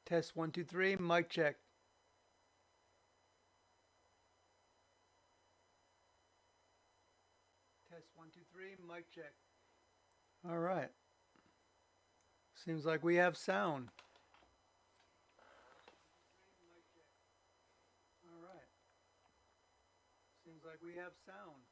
Test 1, 2, 3. Mic check. Test 1, 2, 3. Mic check. All right. Seems like we have sound. All right. Seems like we have sound.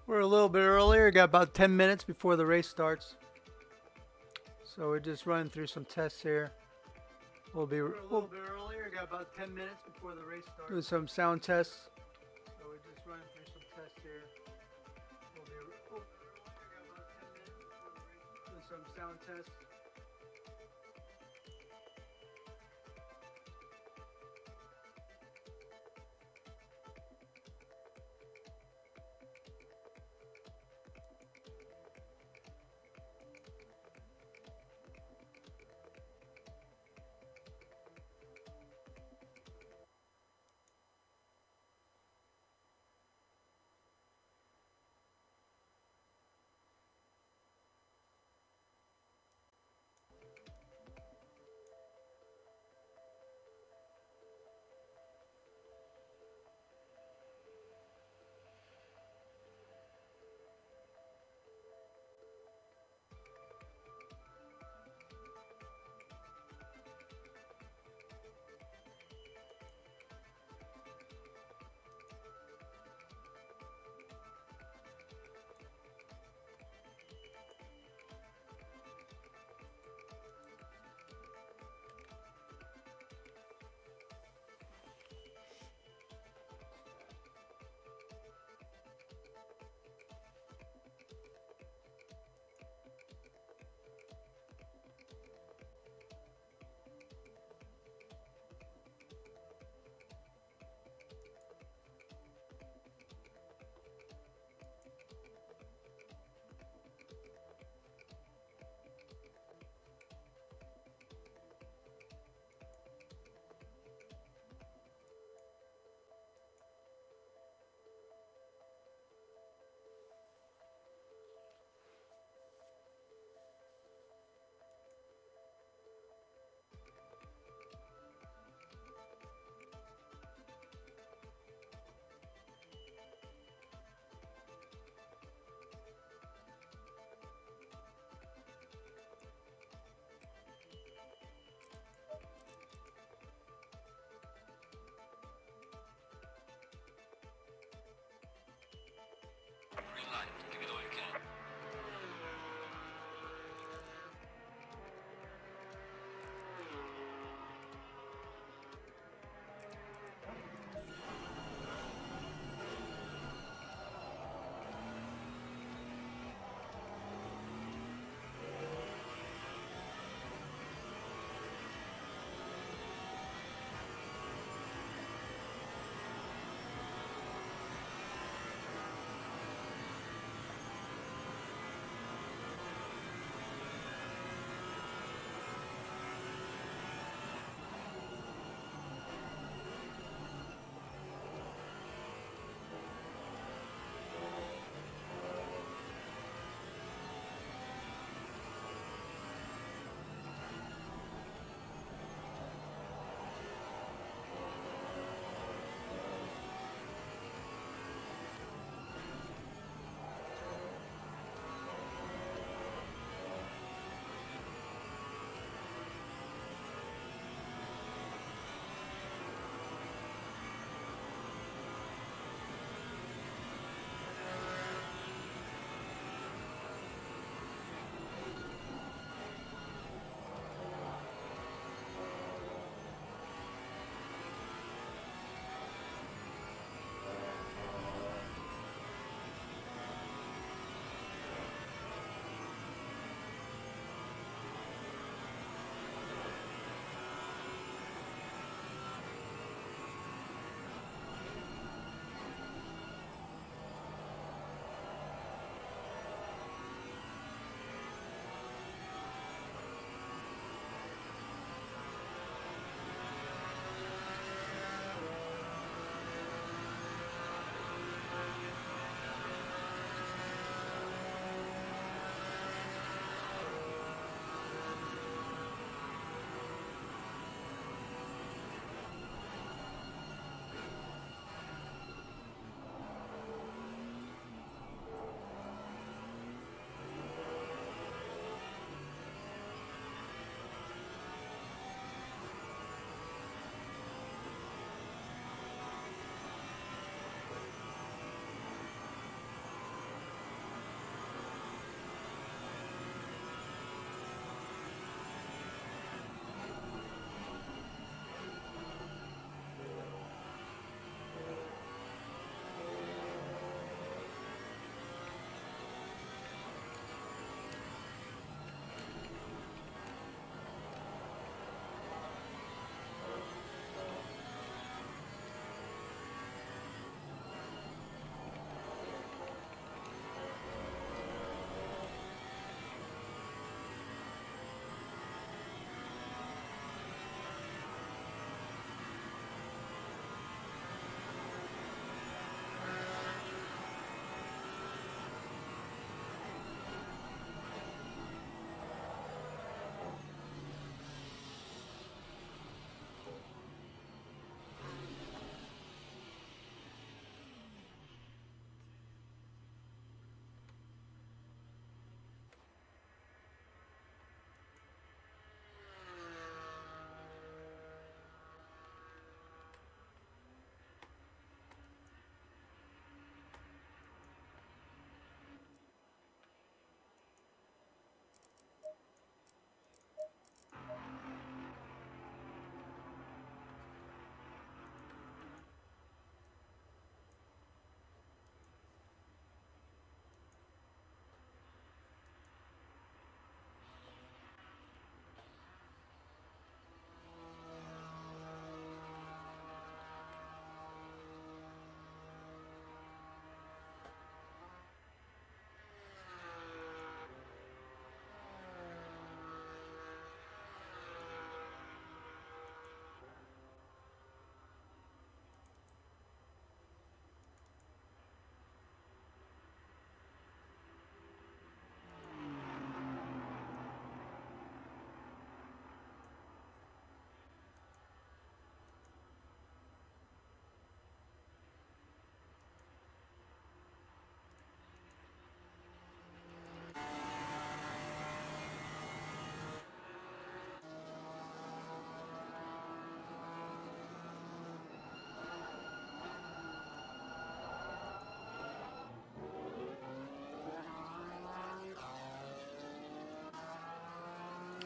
We're a little bit earlier. Got about 10 minutes before the race starts. So we're just running through some tests here. We're a little bit earlier. Got about 10 minutes before the race starts. Doing some sound tests. So we're just running through some tests here. Doing some sound tests.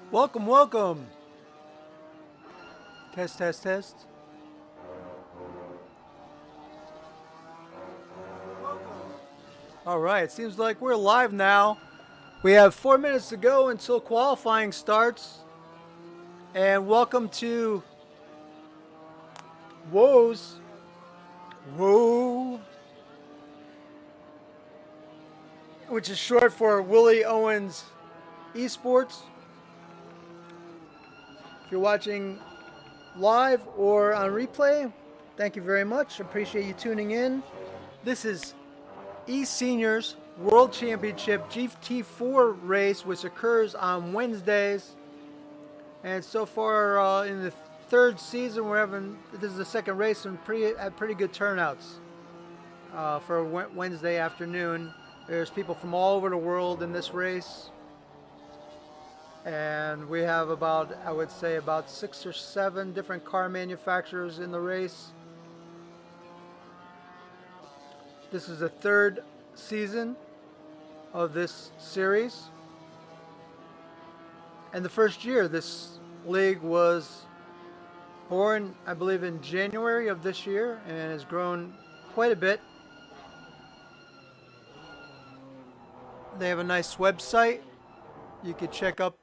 Welcome, welcome. Test, test, test. All right, seems like we're live now. We have 4 minutes to go until qualifying starts. And welcome to Whoa, which is short for Willie Owens Esports. If you're watching live or on replay, thank you very much. Appreciate you tuning in. This is eSENIORS World Championship GT4 race, which occurs on Wednesdays. And so far in the third season, this is the second race and pretty good turnouts for Wednesday afternoon. There's people from all over the world in this race. And we have I would say about 6 or 7 different car manufacturers in the race. This is the third season of this series. And the first year this league was born, I believe, in January of this year and has grown quite a bit. They have a nice website. You could check out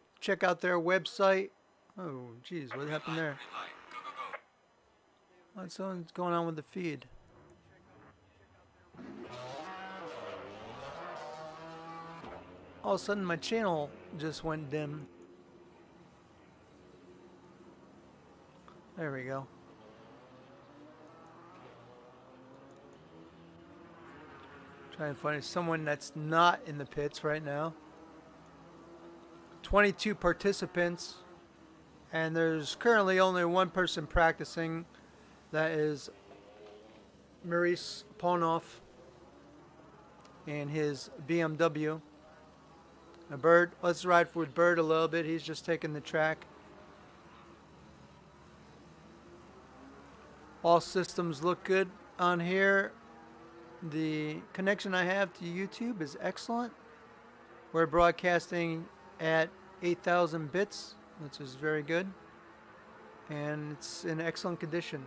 their website. Oh, geez, what happened there? What's going on with the feed? All of a sudden, my channel just went dim. There we go. Trying to find someone that's not in the pits right now. 22 participants, and there's currently only one person practicing. That is Mirch Paunov and his BMW. A Bird, let's ride with Bird a little bit. He's just taking the track. All systems look good on here. The connection I have to YouTube is excellent. We're broadcasting at 8,000 bits, which is very good. And it's in excellent condition.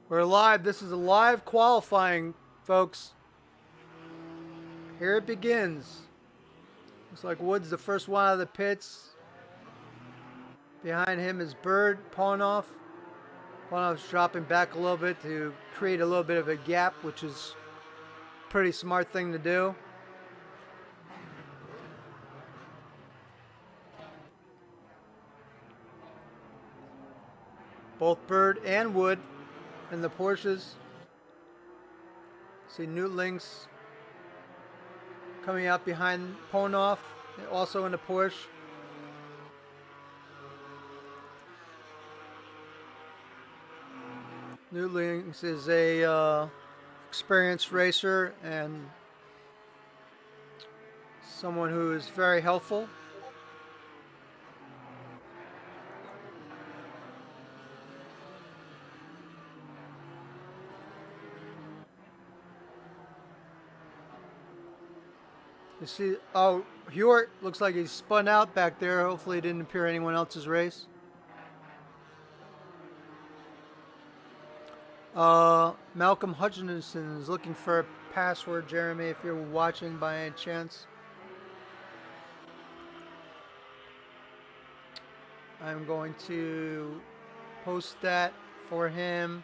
We're live. This is a live qualifying, folks. Here it begins. Looks like Wood's the first one out of the pits. Behind him is Bird, Paunov. Paunov's dropping back a little bit to create a little bit of a gap, which is a pretty smart thing to do. Both Bird and Wood in the Porsches. See Newtlings coming out behind Paunov, also in the Porsche. Newtlings is a experienced racer and someone who is very helpful. You see, oh, Hewitt looks like he's spun out back there. Hopefully it didn't appear anyone else's race. Malcolm Hutchinson is looking for a password, Jeremy, if you're watching by any chance. I'm going to post that for him.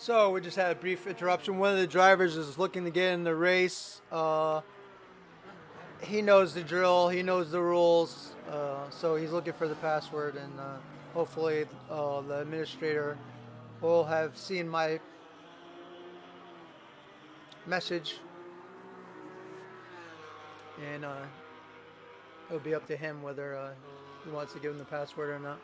So we just had a brief interruption. One of the drivers is looking to get in the race. He knows the drill. He knows the rules. So he's looking for the password, and hopefully the administrator will have seen my message, and it'll be up to him whether he wants to give him the password or not.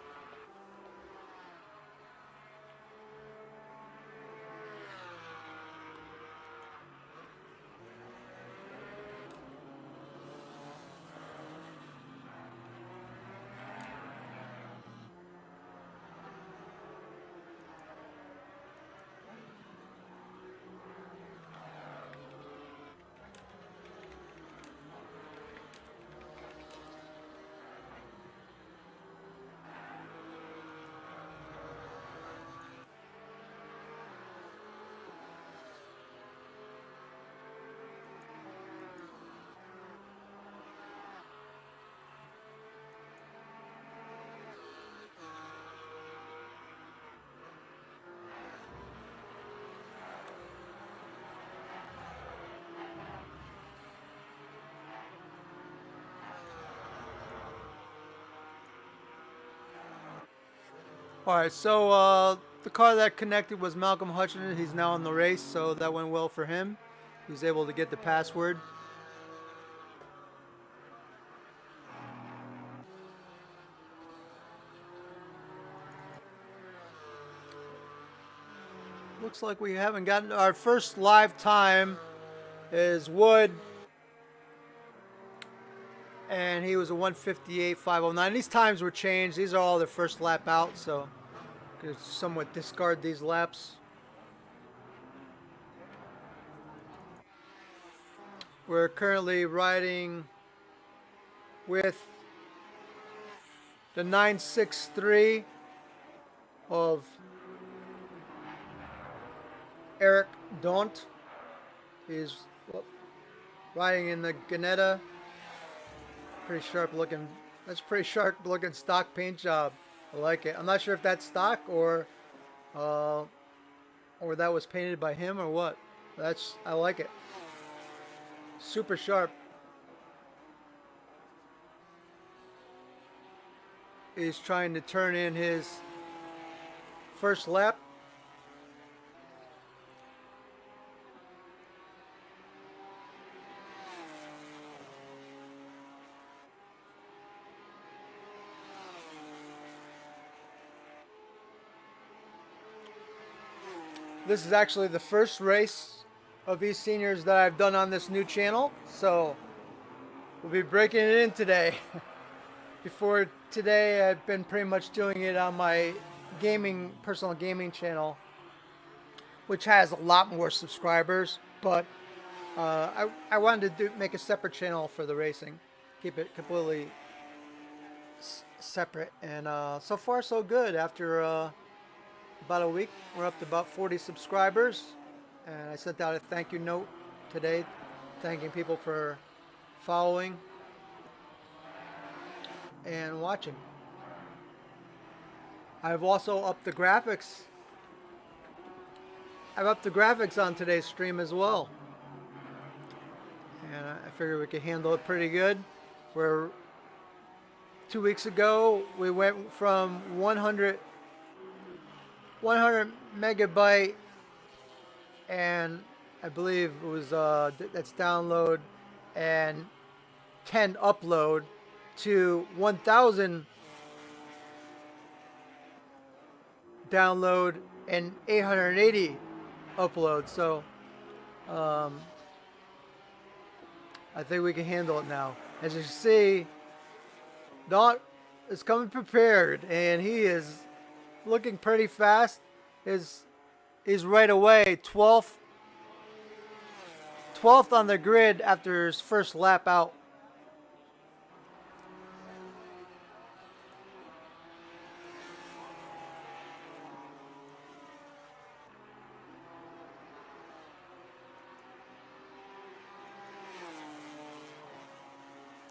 All right, so the car that connected was Malcolm Hutchinson. He's now in the race, so that went well for him. He was able to get the password. Looks like we haven't gotten our first live time is Wood, and he was a 158.509. These times were changed. These are all the first lap out, so could somewhat discard these laps. We're currently riding with the 963 of Eric Daunt. He's riding in the Ganetta. Pretty sharp looking. That's a pretty sharp looking stock paint job. I like it. I'm not sure if that's stock or that was painted by him or what. I like it. Super sharp. He's trying to turn in his first lap. This is actually the first race of eSENIORS that I've done on this new channel, so we'll be breaking it in today. Before today, I've been pretty much doing it on my personal gaming channel, which has a lot more subscribers, but I wanted to make a separate channel for the racing, keep it completely separate, and so far so good. After about a week, we're up to about 40 subscribers, and I sent out a thank you note today thanking people for following and watching. I've also upped the graphics. I've upped the graphics on today's stream as well, and I figure we can handle it pretty good. Where 2 weeks ago we went from 100 megabyte, and I believe it was that's download and 10 upload, to 1000 download and 880 upload. So I think we can handle it now. As you see, Daunt is coming prepared, and he is looking pretty fast. Is right away 12th on the grid after his first lap out.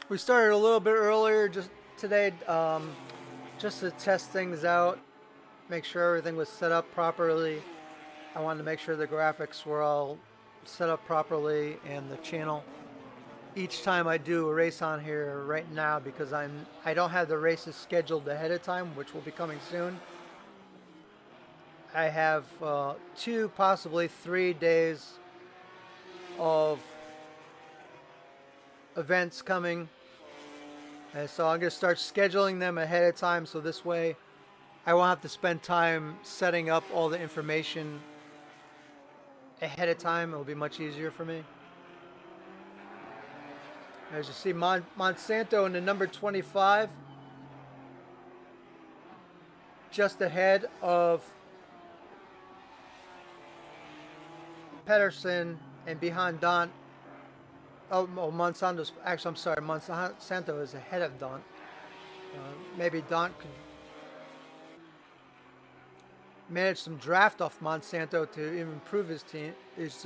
We started a little bit earlier just today, just to test things out, make sure everything was set up properly. I wanted to make sure the graphics were all set up properly and the channel. Each time I do a race on here right now, because I don't have the races scheduled ahead of time, which will be coming soon. I have 2, possibly 3 days of events coming, and so I'm going to start scheduling them ahead of time, so this way I won't have to spend time setting up all the information ahead of time. It will be much easier for me. As you see, Monsanto in the number 25, just ahead of Pedersen and behind Don. Oh, Monsanto's actually, I'm sorry, Monsanto is ahead of Don. Maybe Don could manage some draft off Monsanto to improve his team, his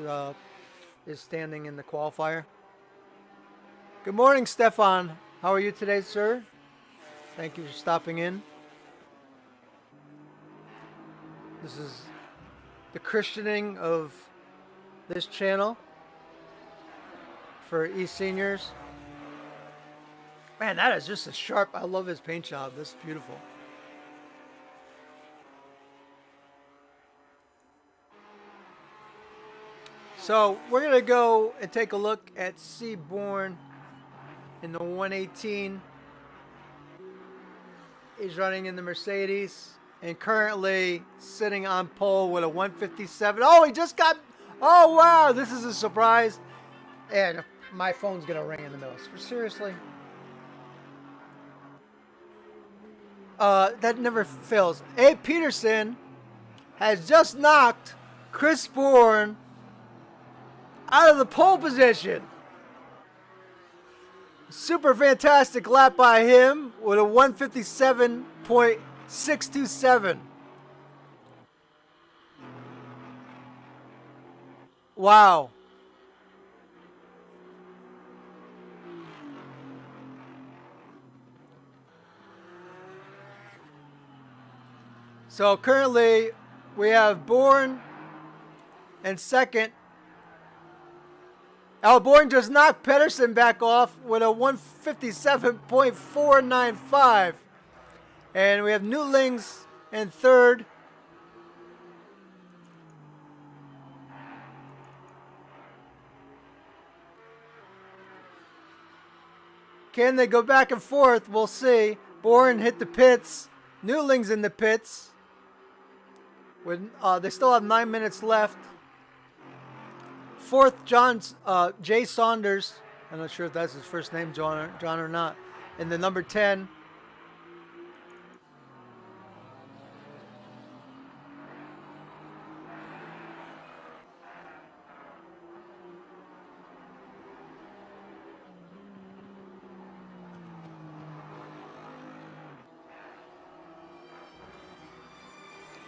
standing in the qualifier. Good morning, Stefan. How are you today, sir? Thank you for stopping in. This is the christening of this channel for eSENIORS. Man, that is just a sharp. I love his paint job. This is beautiful. So we're going to go and take a look at C.Bourne in the 118. He's running in the Mercedes and currently sitting on pole with a 157. Oh, he just got, oh wow, this is a surprise. And my phone's going to ring in the middle. Seriously? That never fails. Abe Peterson has just knocked C.Bourne out of the pole position. Super fantastic lap by him with a 157.627. Wow. So currently we have Bourne in second. Bourne just knocked Pedersen back off with a 157.495. And we have Newlings in third. Can they go back and forth? We'll see. Bourne hit the pits. Newlings in the pits. They still have 9 minutes left. Fourth, Jay Saunders. I'm not sure if that's his first name, John or not. In the number 10.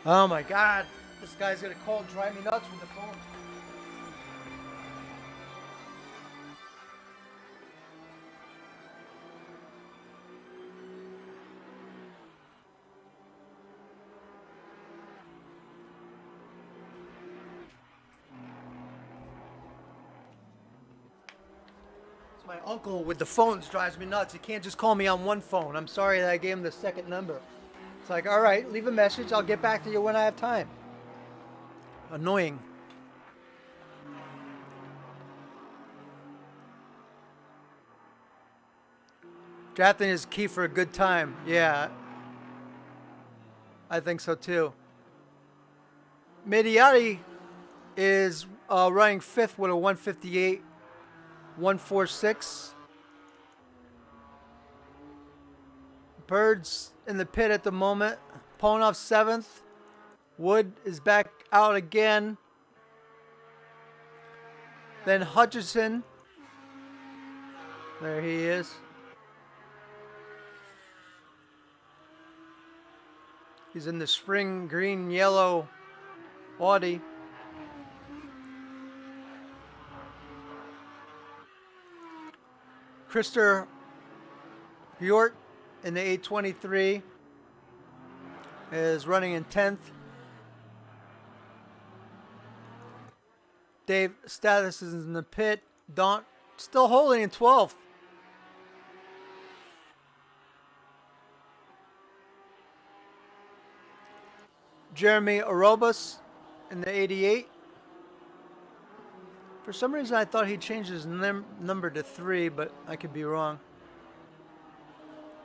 Oh my God. This guy's going to call and drive me nuts with the phone. My uncle with the phones drives me nuts. He can't just call me on one phone. I'm sorry that I gave him the second number. It's like, all right, leave a message. I'll get back to you when I have time. Annoying. Drafting is key for a good time. Yeah. I think so too. Mediati is running fifth with a 158.146. Bird's in the pit at the moment. Paunov seventh. Wood is back out again. Then Hutchison. There he is. He's in the spring green yellow Audi. Christer Hjort in the 823 is running in 10th. Dave Status is in the pit. Daunt still holding in 12th. Jeremy Arobas in the 88. For some reason, I thought he changed his number to 3, but I could be wrong.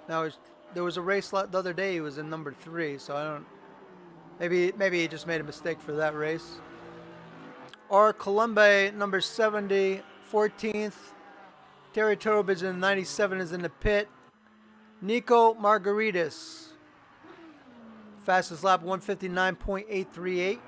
Now, there was a race the other day. He was in number 3, so I don't. Maybe he just made a mistake for that race. R. Columbe, number 70, 14th. Terry Turbidge in 97 is in the pit. Nico Margaritis, fastest lap 159.838.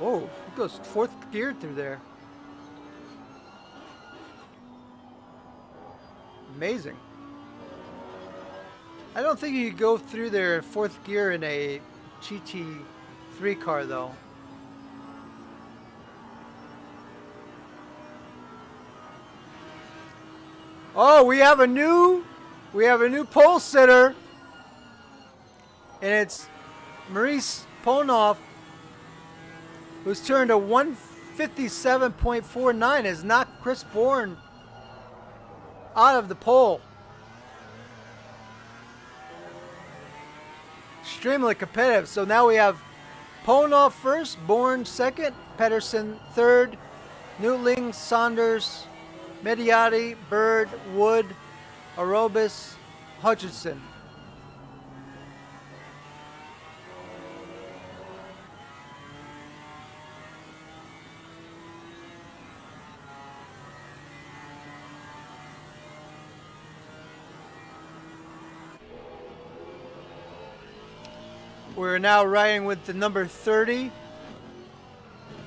Oh, he goes 4th gear through there. Amazing. I don't think you could go through there in 4th gear in a GT3 car though. Oh, we have a new pole sitter. And it's Maurice Paunov, who's turned a 157.49, has knocked C.Bourne out of the pole. Extremely competitive. So now we have Paunov first, Bourne second, Pedersen third, Newtling, Saunders, Mediati, Bird, Wood, Arobis, Hutchinson. We're now riding with the number 30,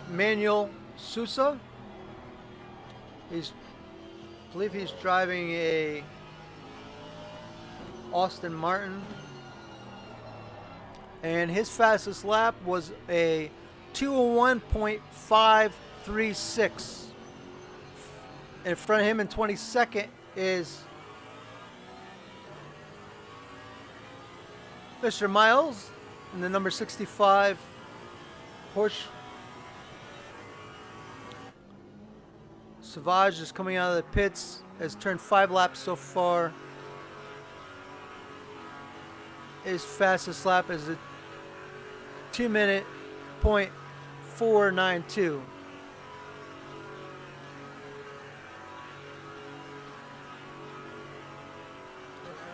Manuel Sousa. I believe he's driving a Austin Martin. And his fastest lap was a 201.536. In front of him in 22nd is Mr. Miles in the number 65 Porsche. Savage is coming out of the pits, has turned 5 laps so far. His fastest lap is a 2:04.92.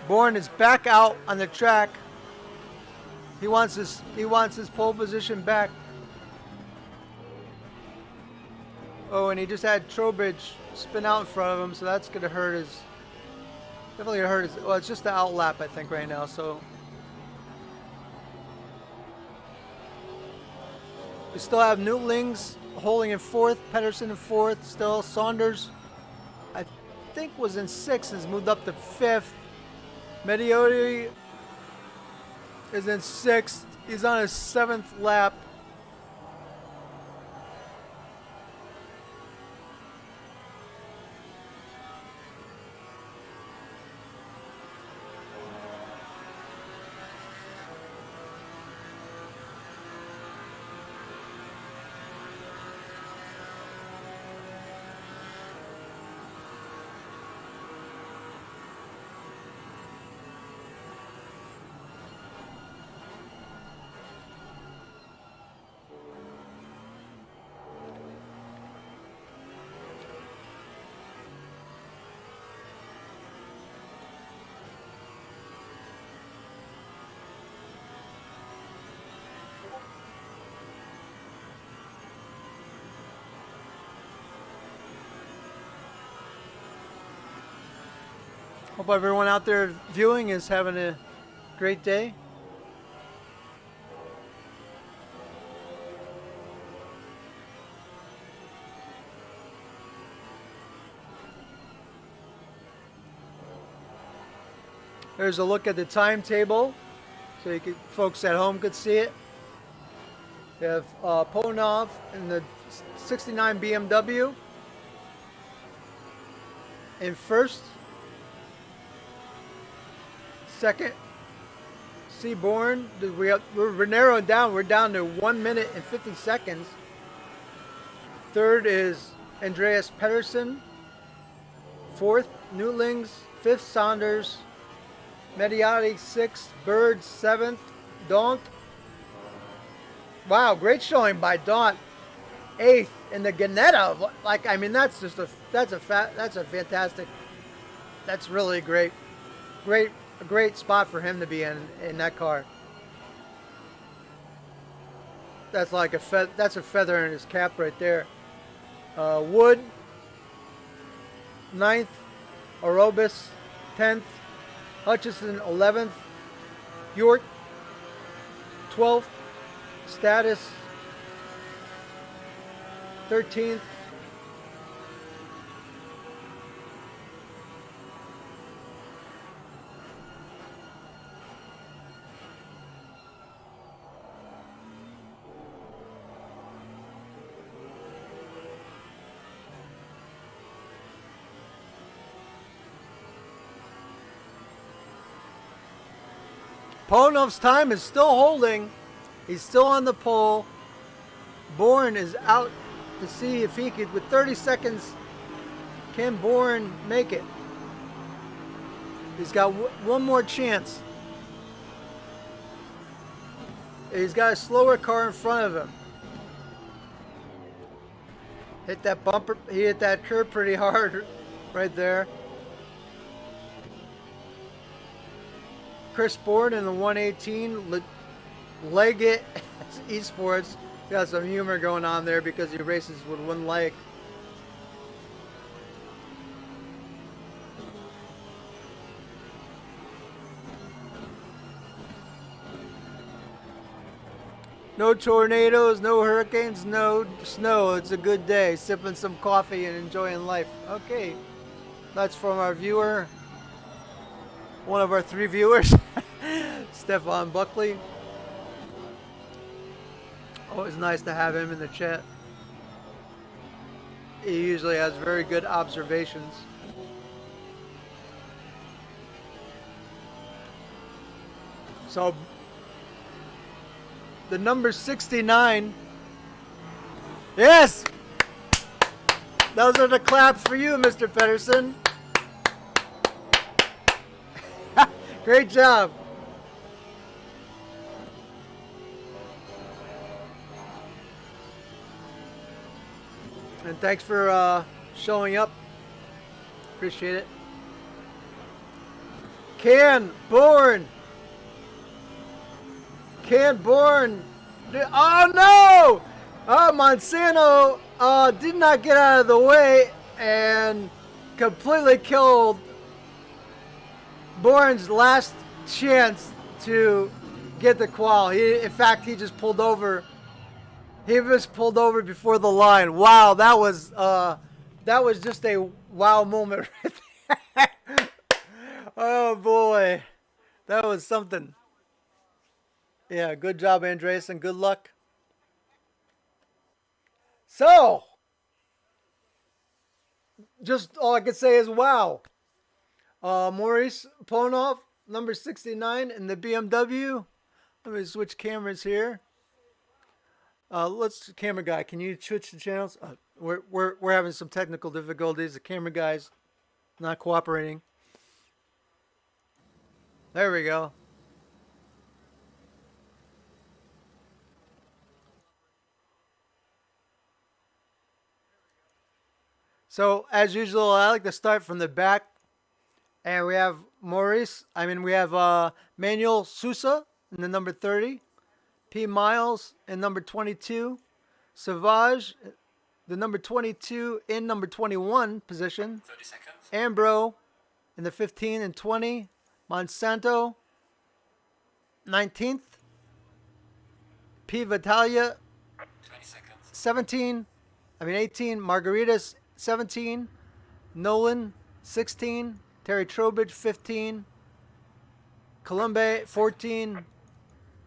Bourne is back out on the track. He wants his pole position back. Oh, and he just had Trowbridge spin out in front of him, so that's gonna hurt his. Definitely gonna hurt his. Well, it's just the out lap, I think, right now. So we still have Newtlings holding in 4th, Pedersen in 4th. Still Saunders, I think, was in 6th, has moved up to 5th. Medioti is in 6th. He's on his 7th lap. Hope everyone out there viewing is having a great day. There's a look at the timetable, so you could, folks at home could see it. We have Paunov in the 69 BMW in first. Second, C.Bourne. We're narrowing down. We're down to 1 minute and 50 seconds. Third is Andreas Pedersen. Fourth, Newtlings. Fifth, Saunders. Mediotti, sixth. Bird, seventh. Daunt. Wow, great showing by Daunt. Eighth in the Ganetta. Like, I mean, that's a fantastic. That's really great. A great spot for him to be in that car. That's like that's a feather in his cap right there. Wood, 9th. Orobis, 10th. Hutchison, 11th. York, 12th. Status, 13th. Paunov's time is still holding. He's still on the pole. Bourne is out to see if he could, with 30 seconds, can Bourne make it? He's got one more chance. He's got a slower car in front of him. Hit that bumper, he hit that curb pretty hard right there. C.Bourne in the 118, Leggett Esports. Got some humor going on there because he races with one leg. No tornadoes, no hurricanes, no snow. It's a good day. Sipping some coffee and enjoying life. Okay, that's from our viewer. One of our 3 viewers, Stefan Buckley. Always nice to have him in the chat. He usually has very good observations. So, the number 69. Yes! Those are the claps for you, Mr. Pedersen. Great job. And thanks for showing up. Appreciate it. C.Bourne. C.Bourne. Oh no! Oh, Monsanto did not get out of the way and completely killed Bourne's last chance to get the qual. In fact, he just pulled over. He was pulled over before the line. Wow, that was just a wow moment right there. Oh boy, that was something. Yeah, good job, Andreas, and good luck. So, just all I can say is wow. Maurice Paunov, number 69 in the BMW. Let me switch cameras here. Camera guy, can you switch the channels? We're having some technical difficulties. The camera guy's not cooperating. There we go. So as usual, I like to start from the back. And we have Manuel Sousa in the number 30. P. Miles in number 22. Savage, the number 22 in number 21 position. 30 seconds. Ambro in the 15 and 20. Monsanto, 19th. P. Vitalia, 17. 18. Margaritas, 17. Nolan, 16. Terry Trowbridge, 15. Columbe, 14.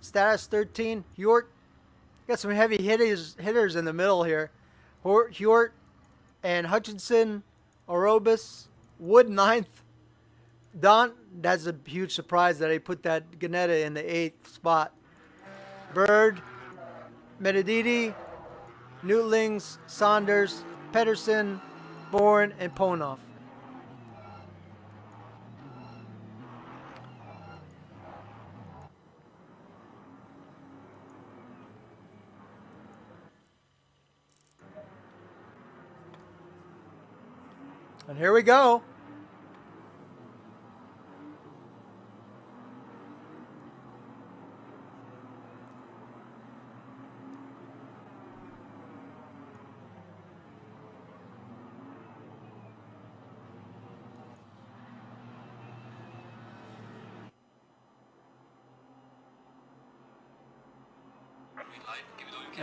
Status, 13. Hjort, got some heavy hitters in the middle here. Hjort and Hutchinson, Orobis, Wood, 9th. Don, that's a huge surprise that he put that Ganetta in the 8th spot. Bird, Medididi, Newtlings, Saunders, Pedersen, Bourne, and Paunov. And here we go.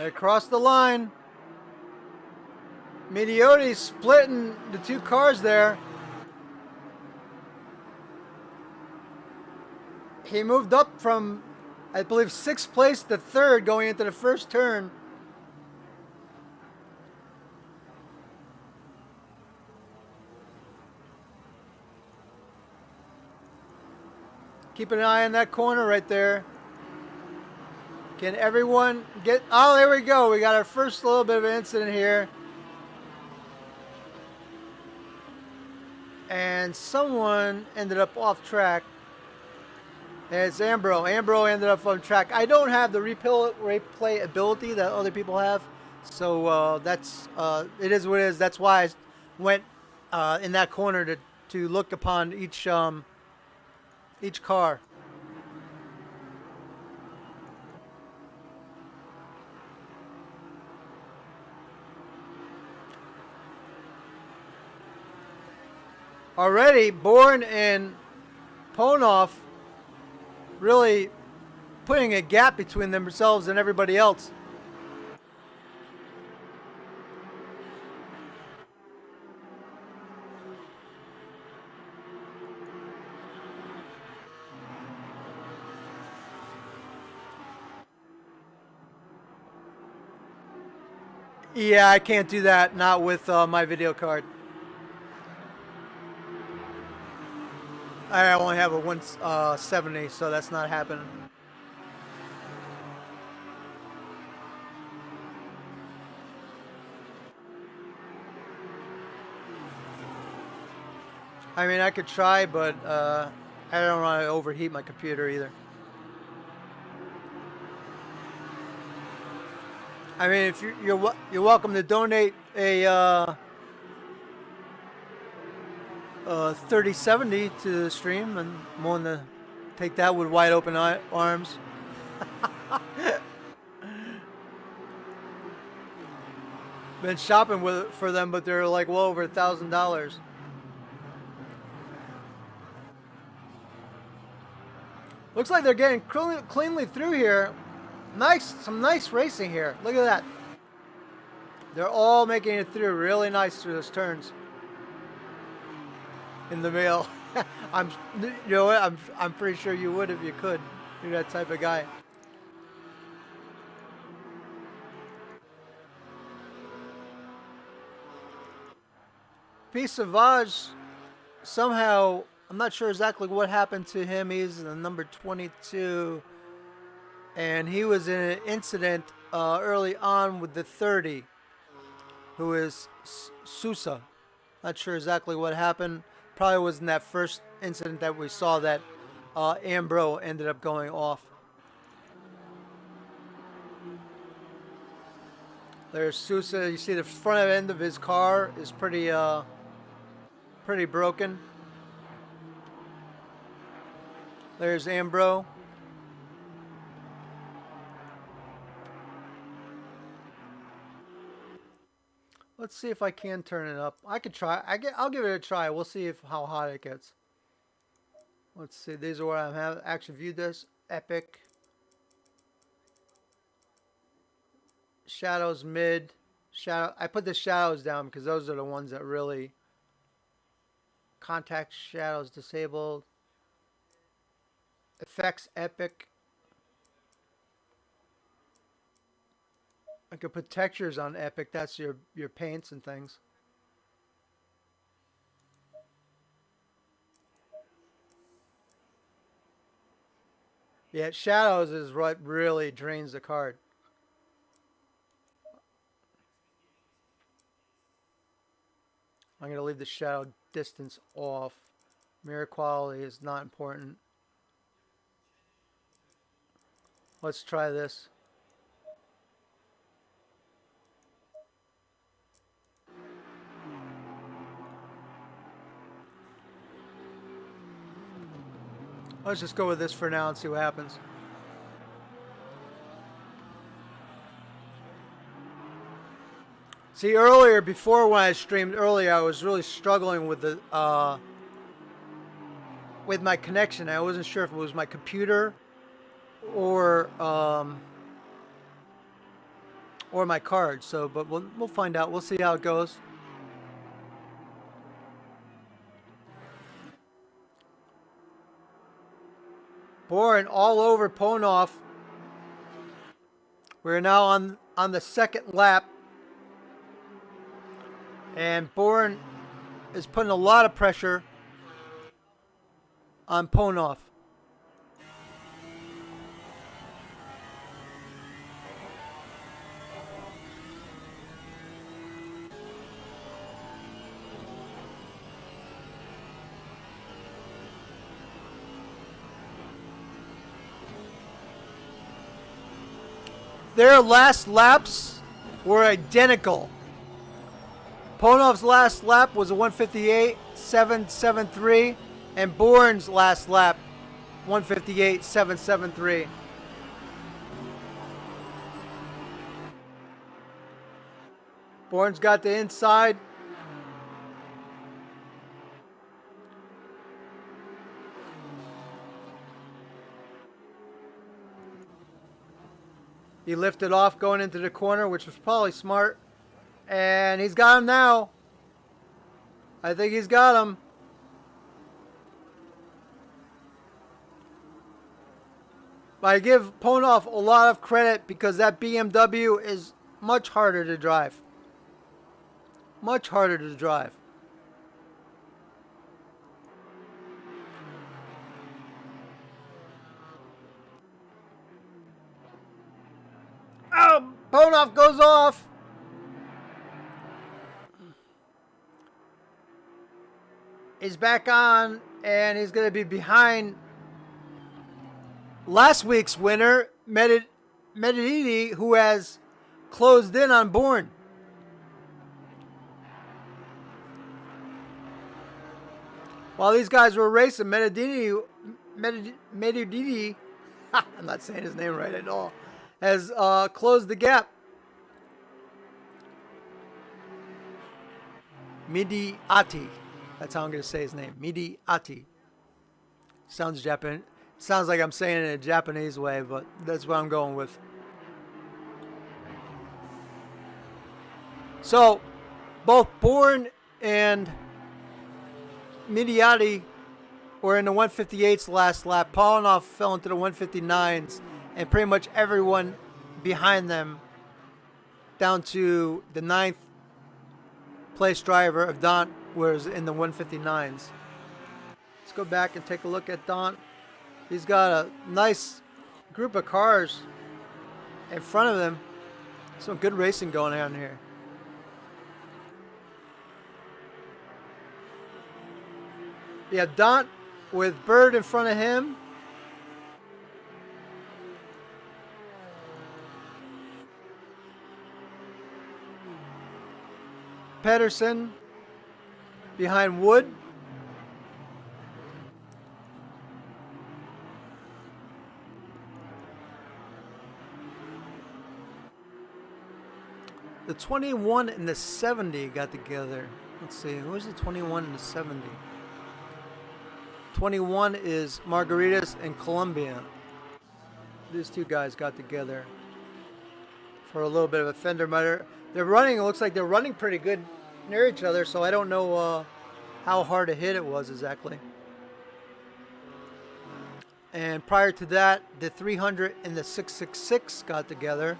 Across the line. Mediotti splitting the two cars there. He moved up from, I believe, 6th place to 3rd going into the first turn. Keep an eye on that corner right there. Can everyone get... Oh, there we go. We got our first little bit of an incident here. And someone ended up off track. It's Ambro. Ambro ended up on track. I don't have the replay ability that other people have. So that's... it is what it is. That's why I went in that corner to look upon each car. Already, Bourne and Paunov really putting a gap between themselves and everybody else. Yeah, I can't do that, not with my video card. I only have a 170, so that's not happening. I mean, I could try, but I don't want to overheat my computer either. I mean, if you're welcome to donate a 3070 to the stream, and I'm willing to take that with wide open arms. Been shopping for them, but they're like well over $1,000. Looks like they're getting cleanly through here. Some nice racing here. Look at that. They're all making it through really nice through those turns. In the mail. You know what? I'm pretty sure you would if you could. You're that type of guy. P. Savage, somehow, I'm not sure exactly what happened to him. He's the number 22. And he was in an incident early on with the 30, who is Sousa. Not sure exactly what happened. Probably was in that first incident that we saw that Ambro ended up going off. There's Sousa. You see the front end of his car is pretty broken. There's Ambro. Let's see if I can turn it up. I could try. I'll give it a try. We'll see how hot it gets. Let's see. These are what I have actually viewed this. Epic. Shadows mid. Shadow. I put the shadows down because those are the ones that really. Contact shadows disabled. Effects epic. I could put textures on epic. That's your paints and things. Yeah, shadows is what really drains the card. I'm going to leave the shadow distance off. Mirror quality is not important. Let's try this. Let's just go with this for now and see what happens. See, earlier, before when I streamed earlier, I was really struggling with the with my connection. I wasn't sure if it was my computer or my card. So, but we'll find out. We'll see how it goes. Bourne all over Paunov. We're now on the second lap. And Bourne is putting a lot of pressure on Paunov. Their last laps were identical. Paunov's last lap was a 158.773, and Bourne's last lap, 158.773. Bourne's got the inside. He lifted off going into the corner, which was probably smart. And he's got him now. I think he's got him. But I give Paunov a lot of credit because that BMW is much harder to drive. Much harder to drive. Oh, Paunov goes off. He's back on, and he's going to be behind last week's winner, Medididi, who has closed in on Bourne. While these guys were racing, Medididi, I'm not saying his name right at all, has closed the gap. Midiati. That's how I'm going to say his name. Midiati. Sounds Japan. Sounds like I'm saying it in a Japanese way, but that's what I'm going with. So, both Bourne and Midiati were in the 158s last lap. Paunov fell into the 159s, and pretty much everyone behind them, down to the 9th place driver of Dant, was in the 159s. Let's go back and take a look at Dant. He's got a nice group of cars in front of him. Some good racing going on here. You have Dant with Bird in front of him. Pedersen behind Wood. The 21 and the 70 got together. Let's see, who's the 21 and the 70? 21 is Margaritas and Colombia. These two guys got together for a little bit of a fender bender. They're running, it looks like they're running pretty good near each other, so I don't know how hard a hit it was exactly. And prior to that, the 300 and the 666 got together.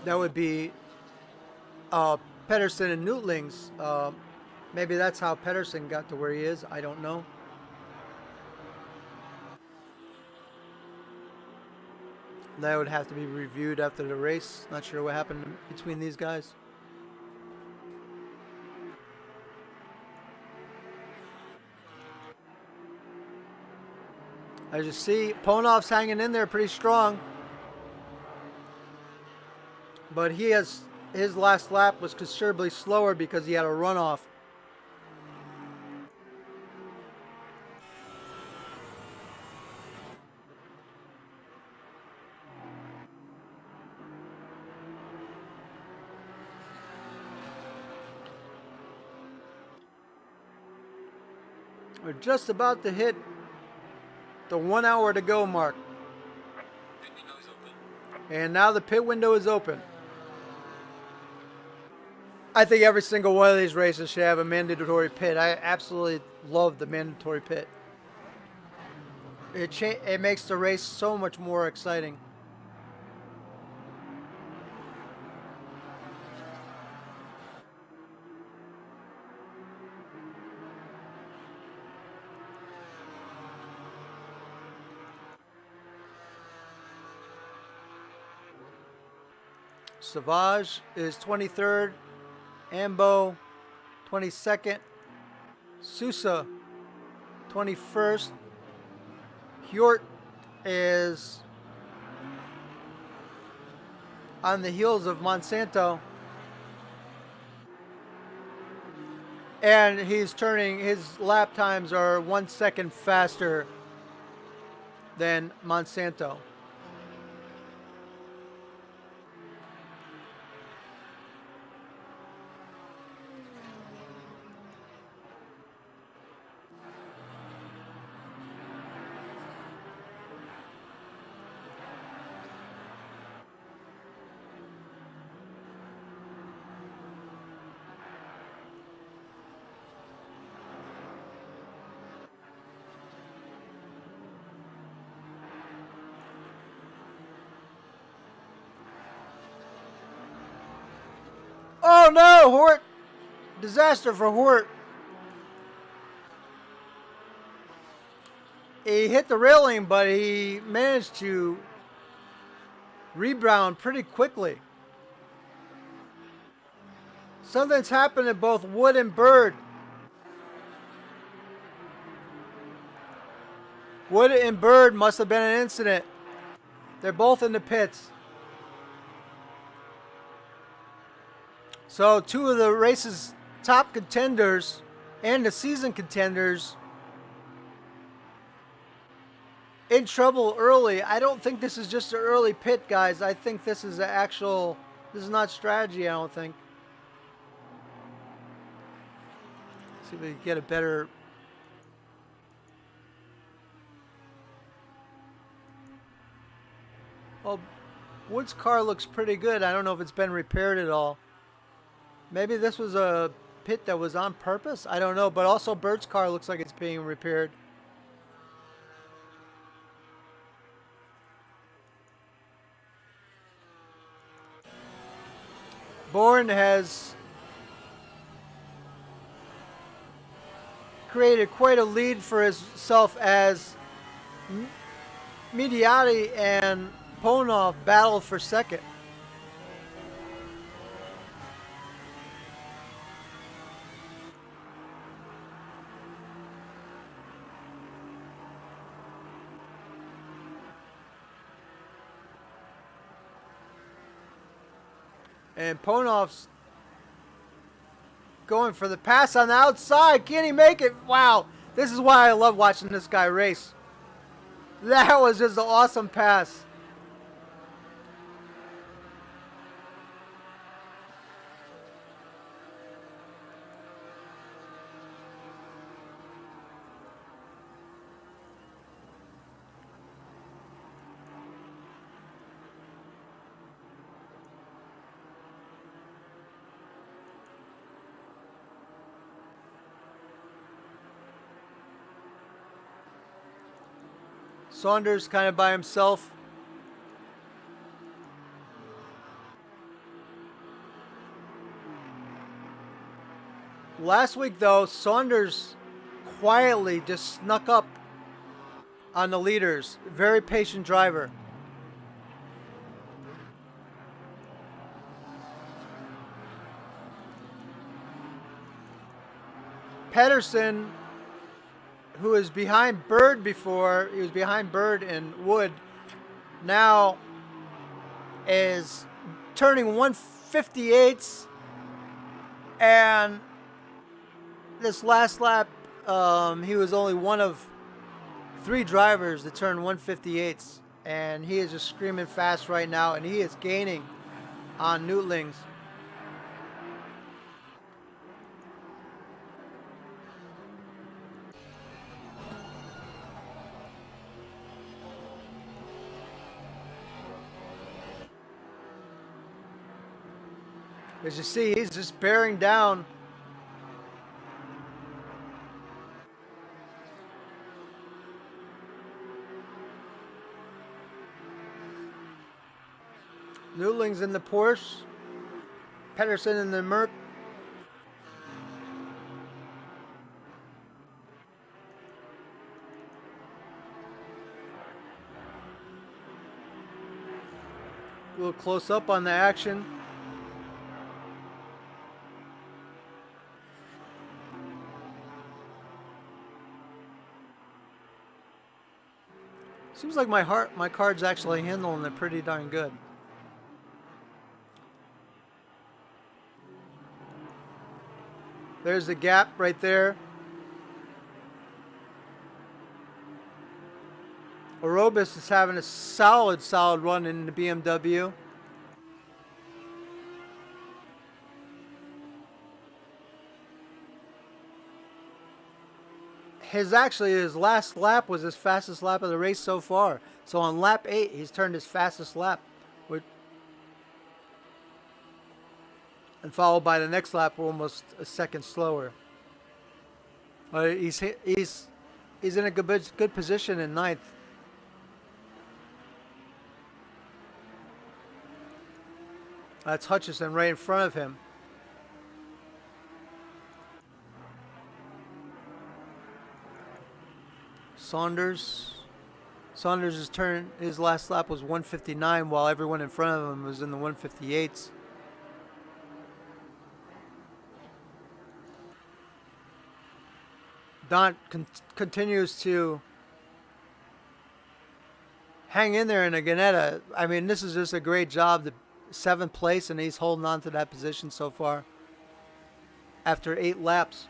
That would be Pedersen and Newtlings. Maybe that's how Pedersen got to where he is. I don't know. That would have to be reviewed after the race. Not sure what happened between these guys. As you see, Paunov's hanging in there pretty strong. But his last lap was considerably slower because he had a runoff. We're just about to hit the 1 hour to go mark. And now the pit window is open. I think every single one of these races should have a mandatory pit. I absolutely love the mandatory pit. It makes the race so much more exciting. Savage is 23rd. Ambo 22nd. Sousa 21st. Hjort is on the heels of Monsanto. And he's turning, his lap times are 1 second faster than Monsanto. Oh no, Hort! Disaster for Hort. He hit the railing, but he managed to rebound pretty quickly. Something's happened to both Wood and Bird. Wood and Bird must have been an incident. They're both in the pits. So two of the race's top contenders and the season contenders in trouble early. I don't think this is just an early pit, guys. I think this is this is not strategy, I don't think. See if we can get a better... Well, Wood's car looks pretty good. I don't know if it's been repaired at all. Maybe this was a pit that was on purpose. I don't know. But also Bird's car looks like it's being repaired. Bourne has created quite a lead for himself as Mediati and Paunov battled for second. And Paunov's going for the pass on the outside. Can he make it? Wow. This is why I love watching this guy race. That was just an awesome pass. Saunders kind of by himself. Last week, though, Saunders quietly just snuck up on the leaders. Very patient driver. Pedersen, who was behind Bird before, he was behind Bird and Wood, now is turning 158s, and this last lap he was only one of 3 drivers that turned 158s, and he is just screaming fast right now, and he is gaining on Newtlings. As you see, he's just bearing down. Newtlings in the Porsche. Pedersen in the Mirch. A little close up on the action. Seems like my card's actually handling it pretty darn good. There's the gap right there. Aerobus is having a solid run in the BMW. His last lap was his fastest lap of the race so far. So on lap 8, he's turned his fastest lap. And followed by the next lap, almost a second slower. He's in a good position in 9th. That's Hutchison right in front of him. Saunders' his last lap was 159, while everyone in front of him was in the 158s. Don continues to hang in there in a Ginetta. I mean, this is just a great job. The 7th place, and he's holding on to that position so far after 8 laps.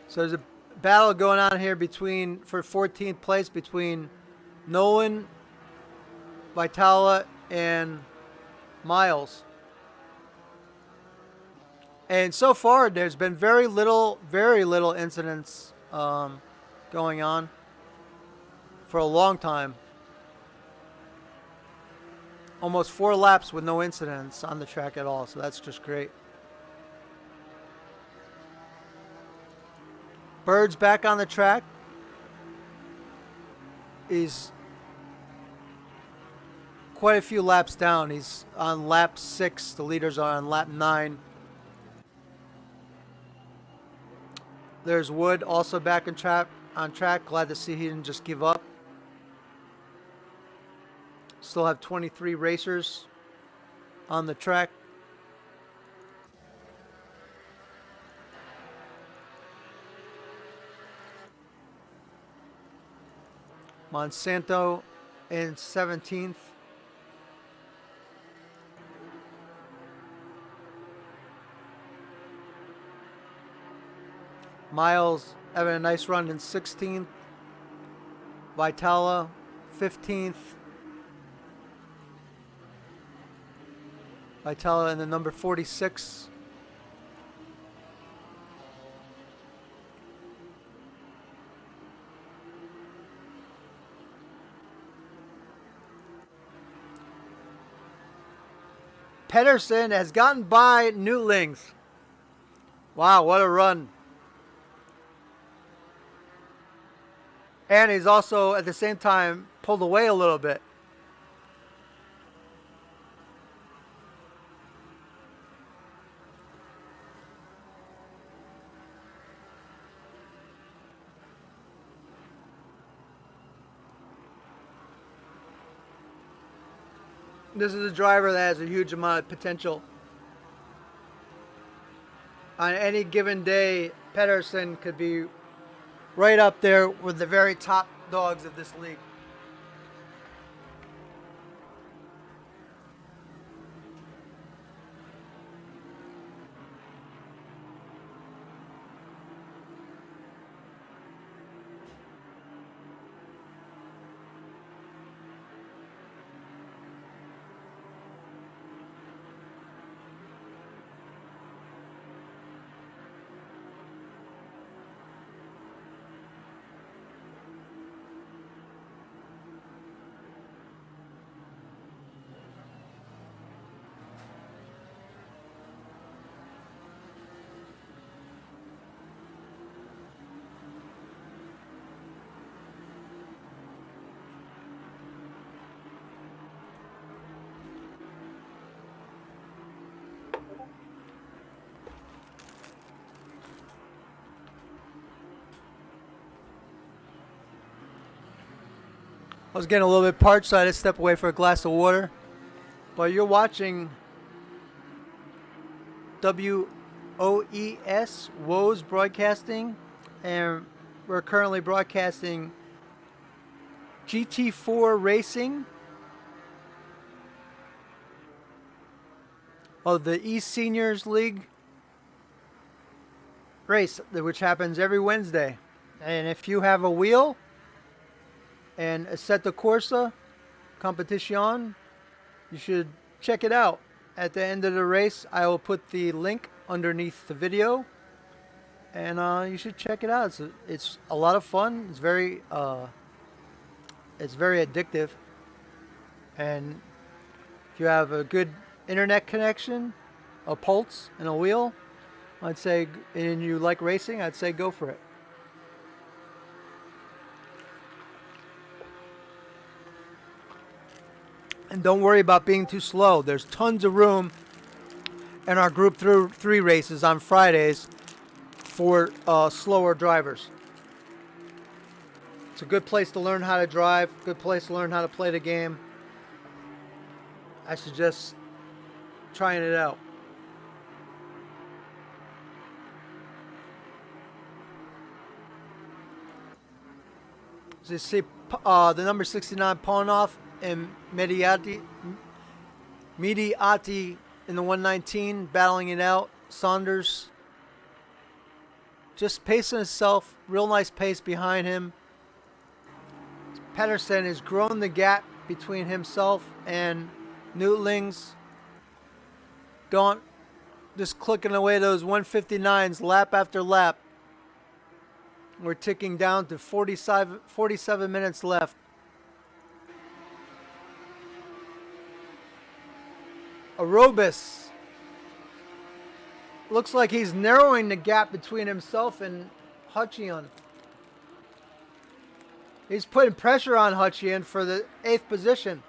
So there's a battle going on here for 14th place between Nolan, Vitala, and Miles. And so far, there's been very little incidents going on for a long time. Almost 4 laps with no incidents on the track at all, so that's just great. Bird's back on the track. He's quite a few laps down. He's on lap 6. The leaders are on lap 9. There's Wood also back on track. Glad to see he didn't just give up. Still have 23 racers on the track. Monsanto in 17th. Miles having a nice run in 16th. Vitala 15th. Vitala in the number 46. Pedersen has gotten by Newtlings. Wow, what a run. And he's also, at the same time, pulled away a little bit. This is a driver that has a huge amount of potential. On any given day, Pedersen could be right up there with the very top dogs of this league. I was getting a little bit parched, so I had to step away for a glass of water. But you're watching WOES, WOES Broadcasting, and we're currently broadcasting GT4 Racing of the eSENIORS League race, which happens every Wednesday. And if you have a wheel and Assetto Corsa competition, you should check it out. At the end of the race, I will put the link underneath the video, and you should check it out. It's a lot of fun. It's very addictive, and if you have a good internet connection, a pulse, and a wheel, I'd say, and you like racing, I'd say go for it. And don't worry about being too slow. There's tons of room in our Group 3 races on Fridays for slower drivers. It's a good place to learn how to drive, good place to learn how to play the game. I suggest trying it out. So you see the number 69 Paunov and Mediati in the 119 battling it out. Saunders just pacing himself, real nice pace behind him. Pedersen has grown the gap between himself and Newtlings. Don't just clicking away those 159s lap after lap. We're ticking down to 47 minutes left. Aerobus looks like he's narrowing the gap between himself and Hutchian. He's putting pressure on Hutchian for the 8th position.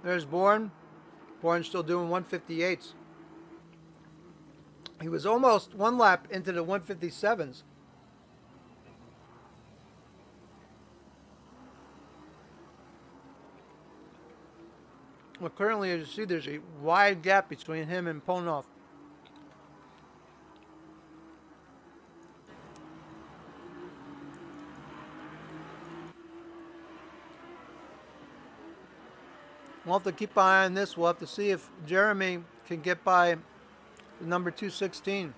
There's Bourne. Bourne's still doing 158s. He was almost one lap into the 157s. Well, currently, as you see, there's a wide gap between him and Paunov. We'll have to keep an eye on this. We'll have to see if Jeremy can get by number 216.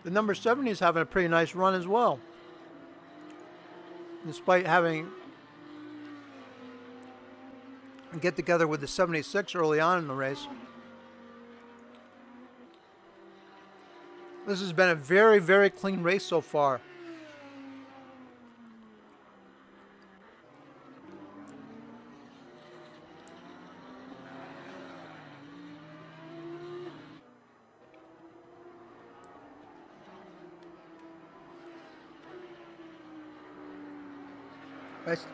The number 70 is having a pretty nice run as well, despite having a get together with the 76 early on in the race. This has been a very, very clean race so far.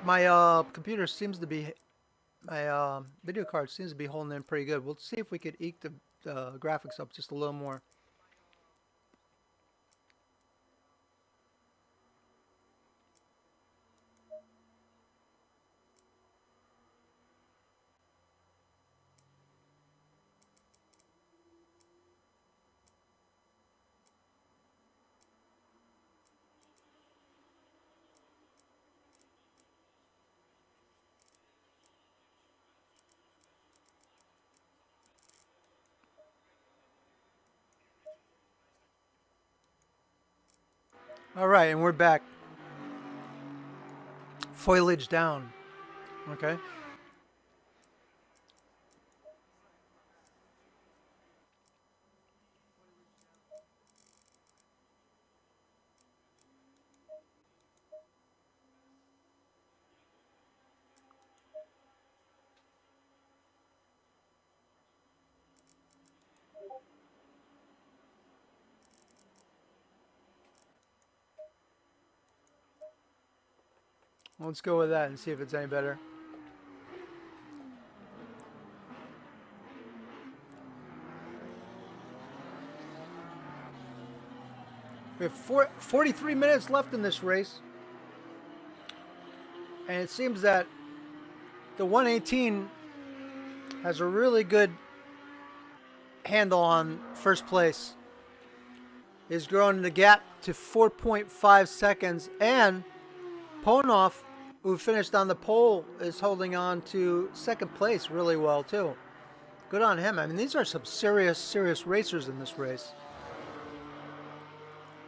My computer seems to be, my video card seems to be holding in pretty good. We'll see if we could eke the graphics up just a little more. All right, and we're back. Foliage down. Okay. Let's go with that and see if it's any better. We have 43 minutes left in this race. And it seems that the 118 has a really good handle on first place. Is growing the gap to 4.5 seconds. And Paunov, who finished on the pole, is holding on to second place really well too. Good on him. I mean, these are some serious racers in this race.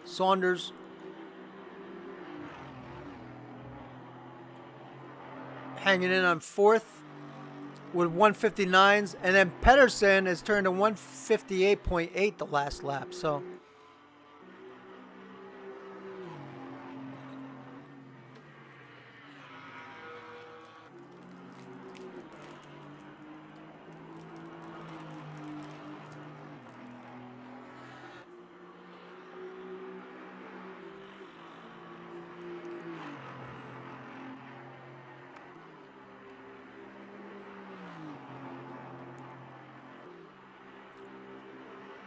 Saunders hanging in on fourth with 159s, and then Pedersen has turned to 158.8 the last lap. So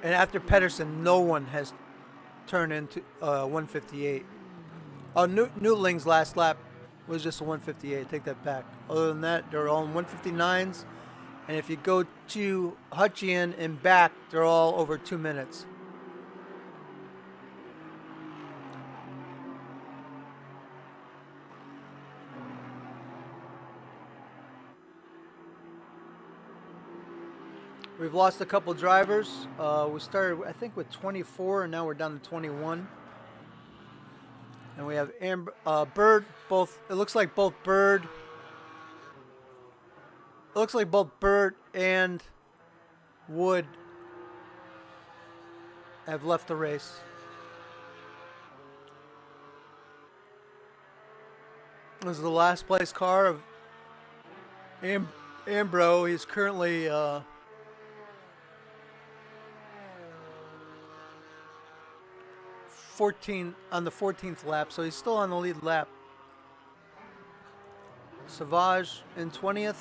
and after Pedersen, no one has turned into 158. Oh, Newtling's last lap was just a 158. Take that back. Other than that, they're all in 159s. And if you go to Hutchian and back, they're all over 2 minutes. We've lost a couple drivers. We started, I think, with 24, and now we're down to 21. And we have Bird. It looks like both Bird and Wood have left the race. This is the last place car of Ambro, he's currently 14 on the 14th lap, so he's still on the lead lap. Savage in 20th.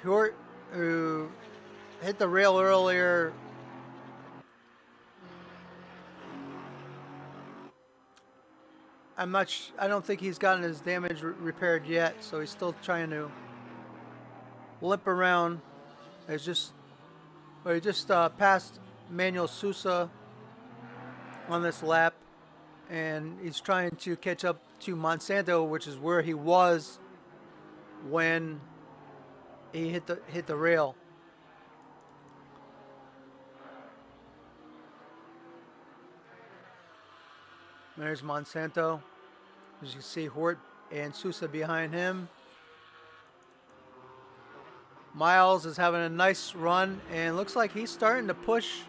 Hort, who hit the rail earlier, I don't think he's gotten his damage repaired yet, so he's still trying to limp around. He just passed Manuel Sousa on this lap, and he's trying to catch up to Monsanto, which is where he was when he hit the rail. There's Monsanto. As you can see, Hort and Sousa behind him. Miles is having a nice run, and looks like he's starting to push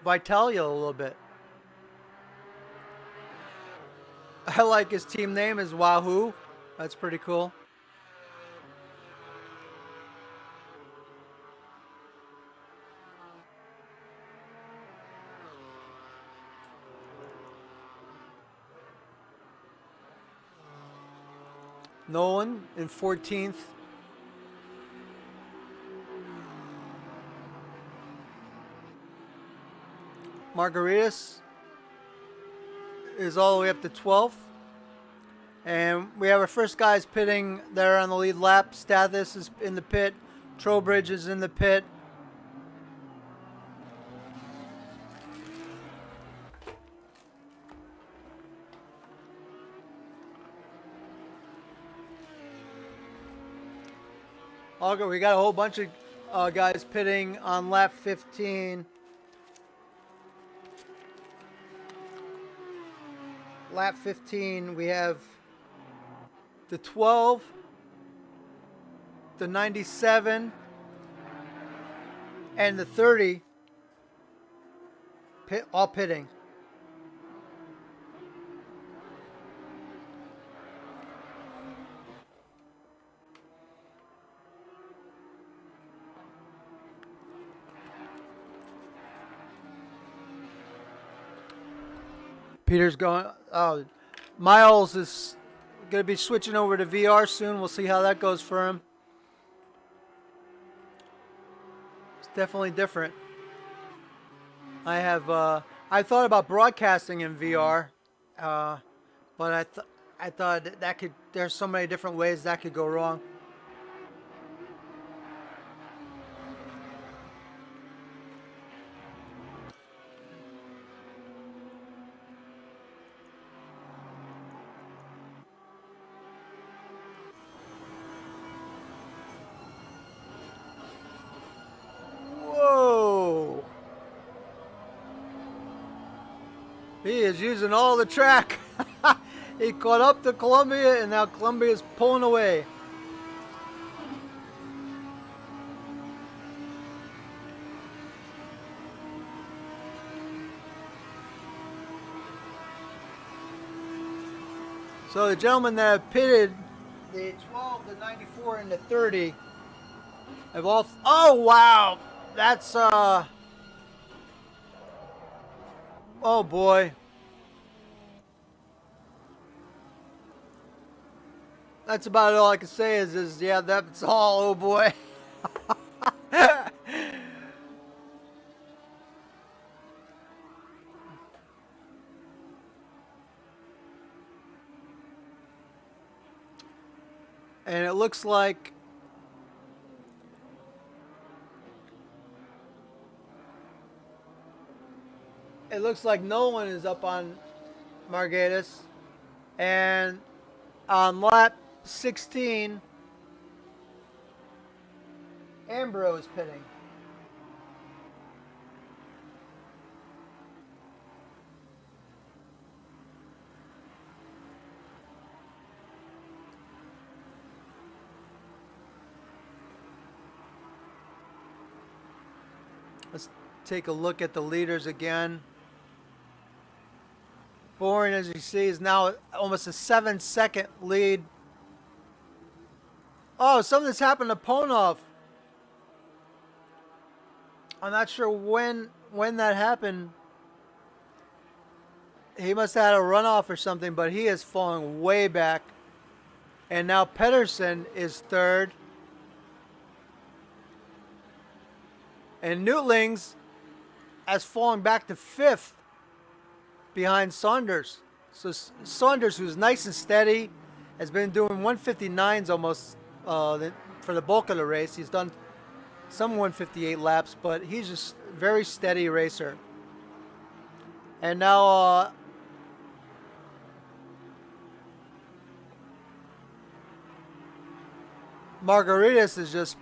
Vitalia a little bit. I like his team name is Wahoo. That's pretty cool. Nolan in 14th. Margaritas is all the way up to 12th. And we have our first guys pitting there on the lead lap. Stathis is in the pit. Trowbridge is in the pit. Okay, we got a whole bunch of guys pitting on lap 15. Lap 15, we have the 12, the 97, and the 30 all pitting. Peter's going. Miles is going to be switching over to VR soon. We'll see how that goes for him. It's definitely different. I thought about broadcasting in VR, but I thought that could. There's so many different ways that could go wrong. He is using all the track. He caught up to Columbia, and now Columbia is pulling away. So the gentlemen that have pitted, the 12, the 94, and the 30, have all... Oh, wow! That's, oh boy. That's about all I can say is yeah, that's all, oh boy. And it looks like no one is up on Margaritas. And on lap 16, Ambro is pitting. Let's take a look at the leaders again. Bourne, as you see, is now almost a 7-second lead. Oh, something's happened to Paunov. I'm not sure when that happened. He must have had a runoff or something, but he is falling way back. And now Pedersen is third. And Newtlings has fallen back to fifth behind Saunders. So Saunders, who's nice and steady, has been doing 159s almost for the bulk of the race. He's done some 158 laps, but he's just a very steady racer. And now Margaritas is just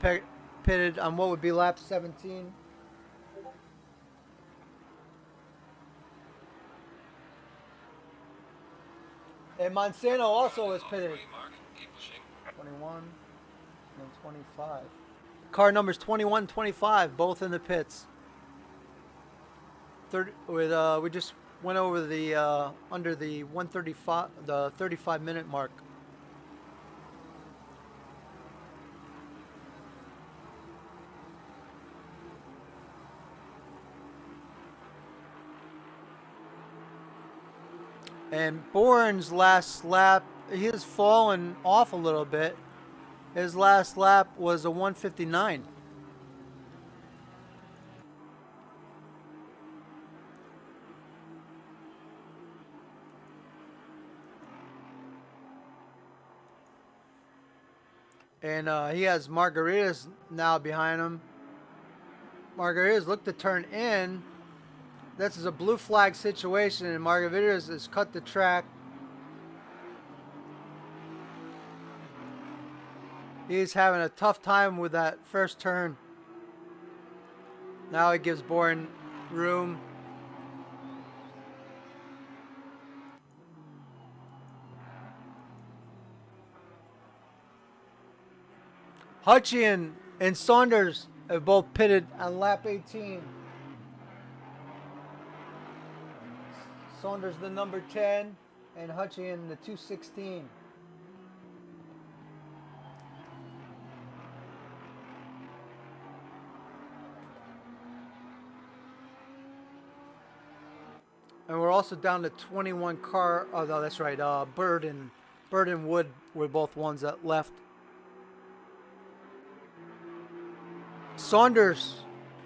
pitted on what would be lap 17. And Monsanto also is pitted. 21 and 25. Car numbers 21 and 25, both in the pits. We just went over the under the 135, the 35-minute mark. And Bourne's last lap, he has fallen off a little bit. His last lap was a 159. And he has Margaritas now behind him. Margaritas look to turn in. This is a blue flag situation, and Margaritas has cut the track. He's having a tough time with that first turn. Now he gives Bourne room. Hutchie and Saunders have both pitted on lap 18. Saunders the number 10 and Hutchie in the 216. And we're also down to 21 car. Oh no, that's right. Bird and Wood were both ones that left. Saunders,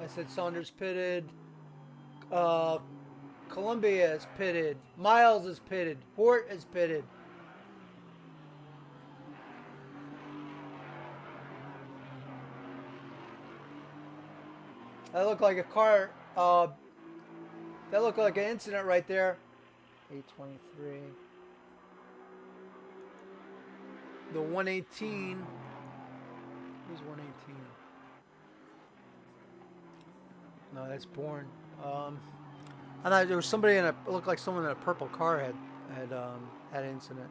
I said Saunders pitted. Columbia is pitted. Miles is pitted. Hort is pitted. That looked like a car. That looked like an incident right there. 823. The 118. Who's 118? No, that's Bourne. I thought there was somebody in a. It looked like someone in a purple car had an incident.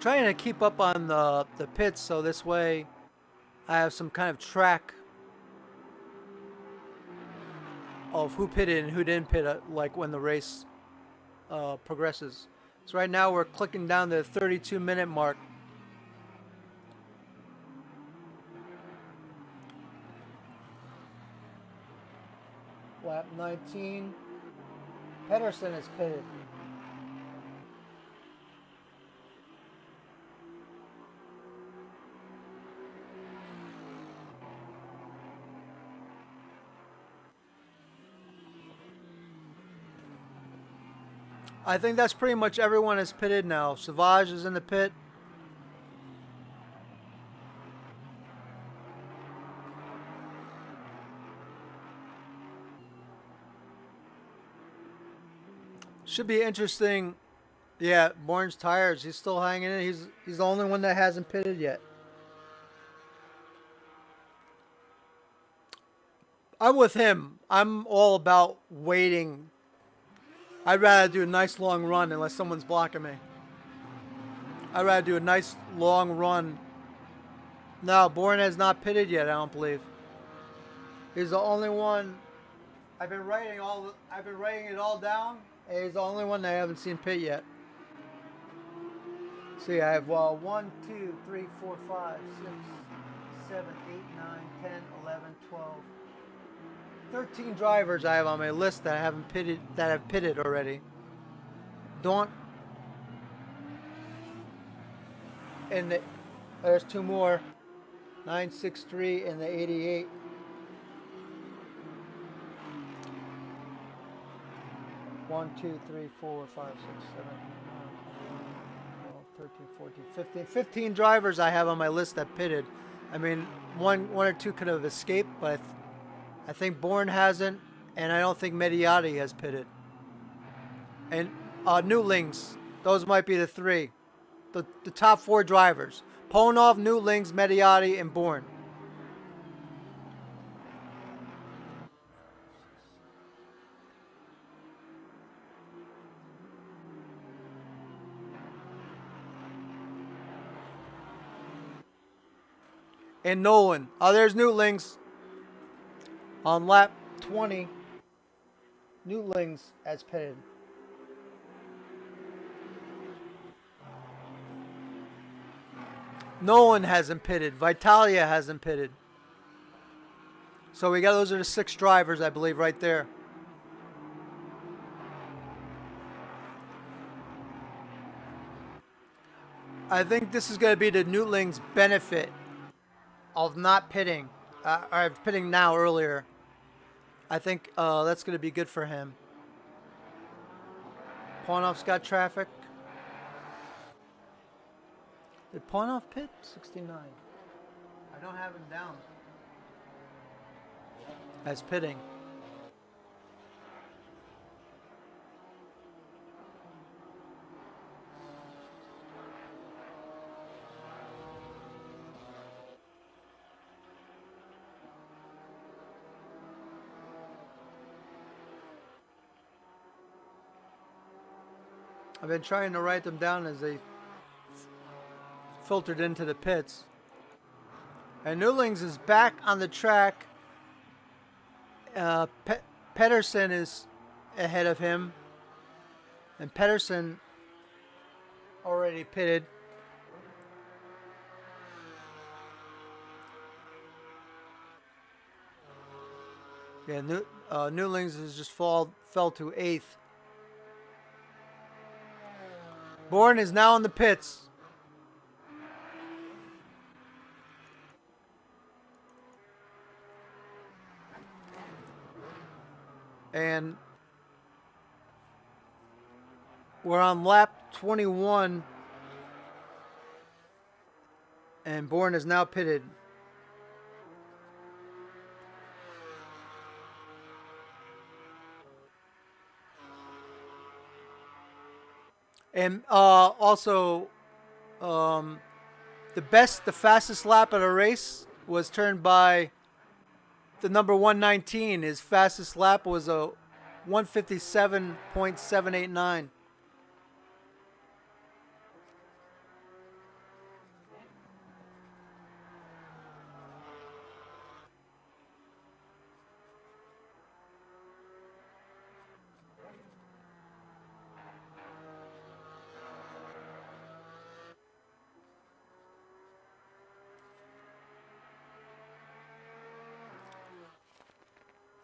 Trying to keep up on the pits so this way I have some kind of track of who pitted and who didn't pit, like when the race progresses. So right now we're clicking down to the 32-minute mark. Lap 19. Pedersen is pitted. I think that's pretty much everyone is pitted now. Savage is in the pit. Should be interesting. Yeah, Bourne's tires. He's still hanging in. He's the only one that hasn't pitted yet. I'm with him. I'm all about waiting. I'd rather do a nice long run unless someone's blocking me. I'd rather do a nice long run. No, Bourne has not pitted yet, I don't believe. He's the only one I've been writing it all down. He's the only one that I haven't seen pit yet. See, I have 1, 2, 3, 4, 5, 6, 7, 8, 9, 10, 11, 12, 13 drivers I have on my list that I haven't pitted, that have pitted already. Don't. And there's 2 more. 963 and the 88. One, 2, 3, 4, 5, 6, 7, 8, 9, 10, 11, 12, 13, 14, 15. 15 drivers I have on my list that pitted. I mean, one or two could have escaped, but I think Bourne hasn't, and I don't think Mediati has pitted. And Newtlings, those might be the 3. The top 4 drivers. Paunov, Newtlings, Mediati, and Bourne. And Nolan. Oh, there's Newtlings. On lap 20, Newtlings has pitted. Nolan hasn't pitted. Vitalia hasn't pitted. So we got, those are the 6 drivers, I believe, right there. I think this is going to be the Newtlings' benefit of not pitting, or pitting now earlier. I think that's going to be good for him. Paunov's got traffic. Did Paunov pit? 69. I don't have him down as pitting. I've been trying to write them down as they filtered into the pits. And Newlings is back on the track. Pedersen is ahead of him. And Pedersen already pitted. Yeah, Newlings has just fell to 8th. Bourne is now in the pits. And we're on lap 21. And Bourne is now pitted. And also, the fastest lap of the race was turned by the number 119. His fastest lap was a 157.789.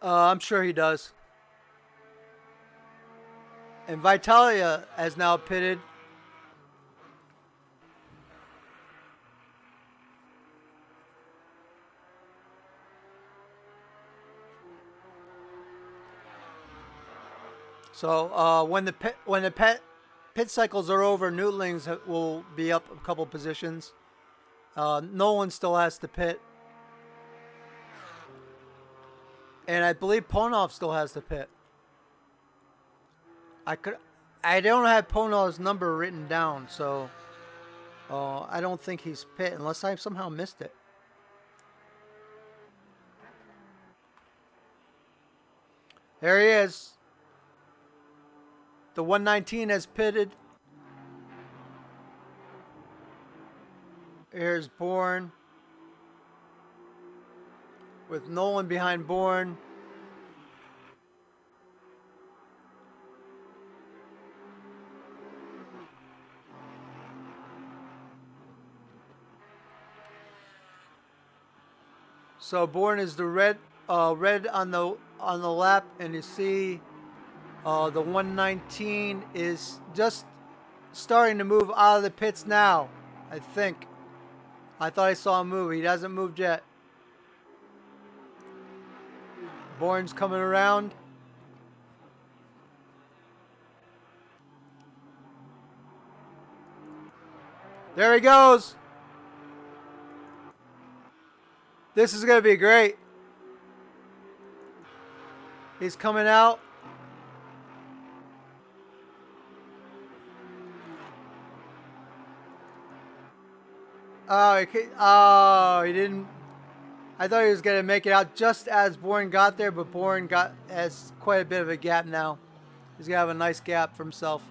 I'm sure he does. And Vitalia has now pitted. So when the pit cycles are over, Newtlings will be up a couple positions. Nolan still has to pit. And I believe Paunov still has to pit. I don't have Paunov's number written down, so I don't think he's pit unless I somehow missed it. There he is. The 119 has pitted. Here's Bourne. With Nolan behind Bourne. So Bourne is the red on the lap, and you see the 119 is just starting to move out of the pits now. I think. I thought I saw him move. He hasn't moved yet. Bourne's coming around. There he goes. This is going to be great. He's coming out. Oh, he didn't. I thought he was going to make it out just as Bourne got there, but Bourne has quite a bit of a gap now. He's going to have a nice gap for himself.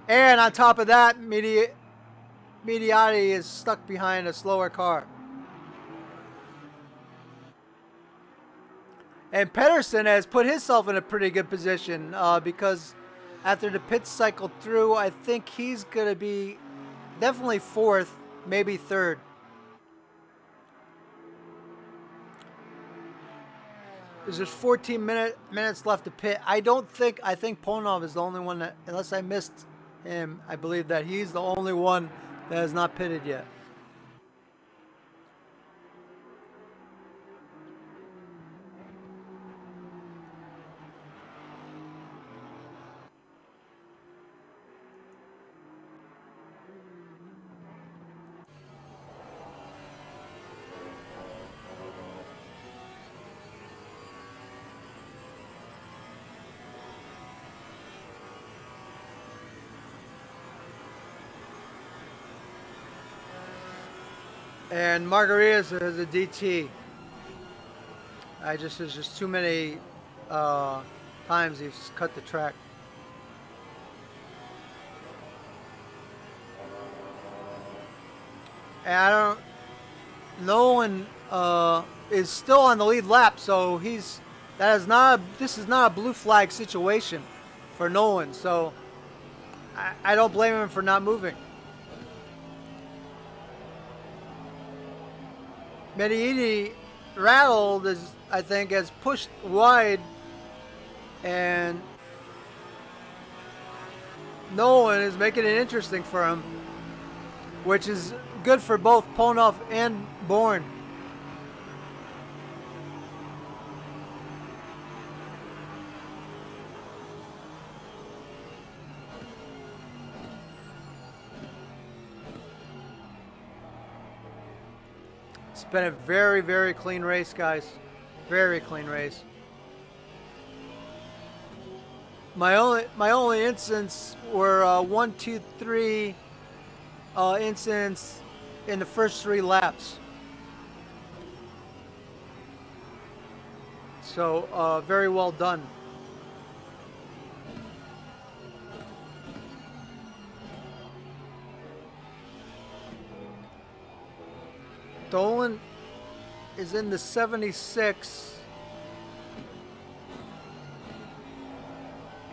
And on top of that, Mediati is stuck behind a slower car. And Pedersen has put himself in a pretty good position because after the pits cycled through, I think he's going to be definitely fourth, maybe third. There's just 14 minutes left to pit. I think Paunov is the only one that, unless I missed him, I believe that he's the only one that has not pitted yet. And Margaritas has a DT. There's just too many times he's cut the track. And Nolan is still on the lead lap, so this is not a blue flag situation for Nolan. So I don't blame him for not moving. Mediati rattled, I think, has pushed wide, and Nolan is making it interesting for him, which is good for both Paunov and Bourne. It's been a very, very clean race, guys. Very clean race. My only incidents were 1, 2, 3 incidents in the first 3 laps. So very well done. Dolan is in the 76,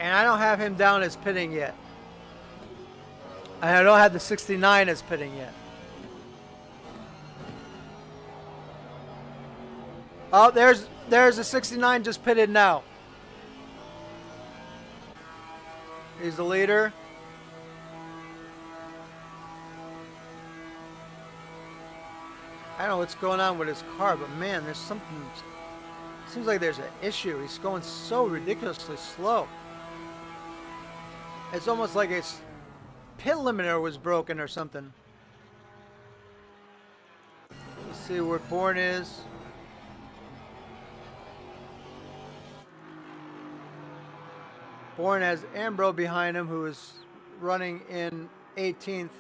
and I don't have him down as pitting yet. I don't have the 69 as pitting yet. Oh, there's a 69 just pitted now. He's the leader. I don't know what's going on with his car, but man, there's something. Seems like there's an issue. He's going so ridiculously slow. It's almost like his pit limiter was broken or something. Let's see where Bourne is. Bourne has Ambro behind him, who is running in 18th.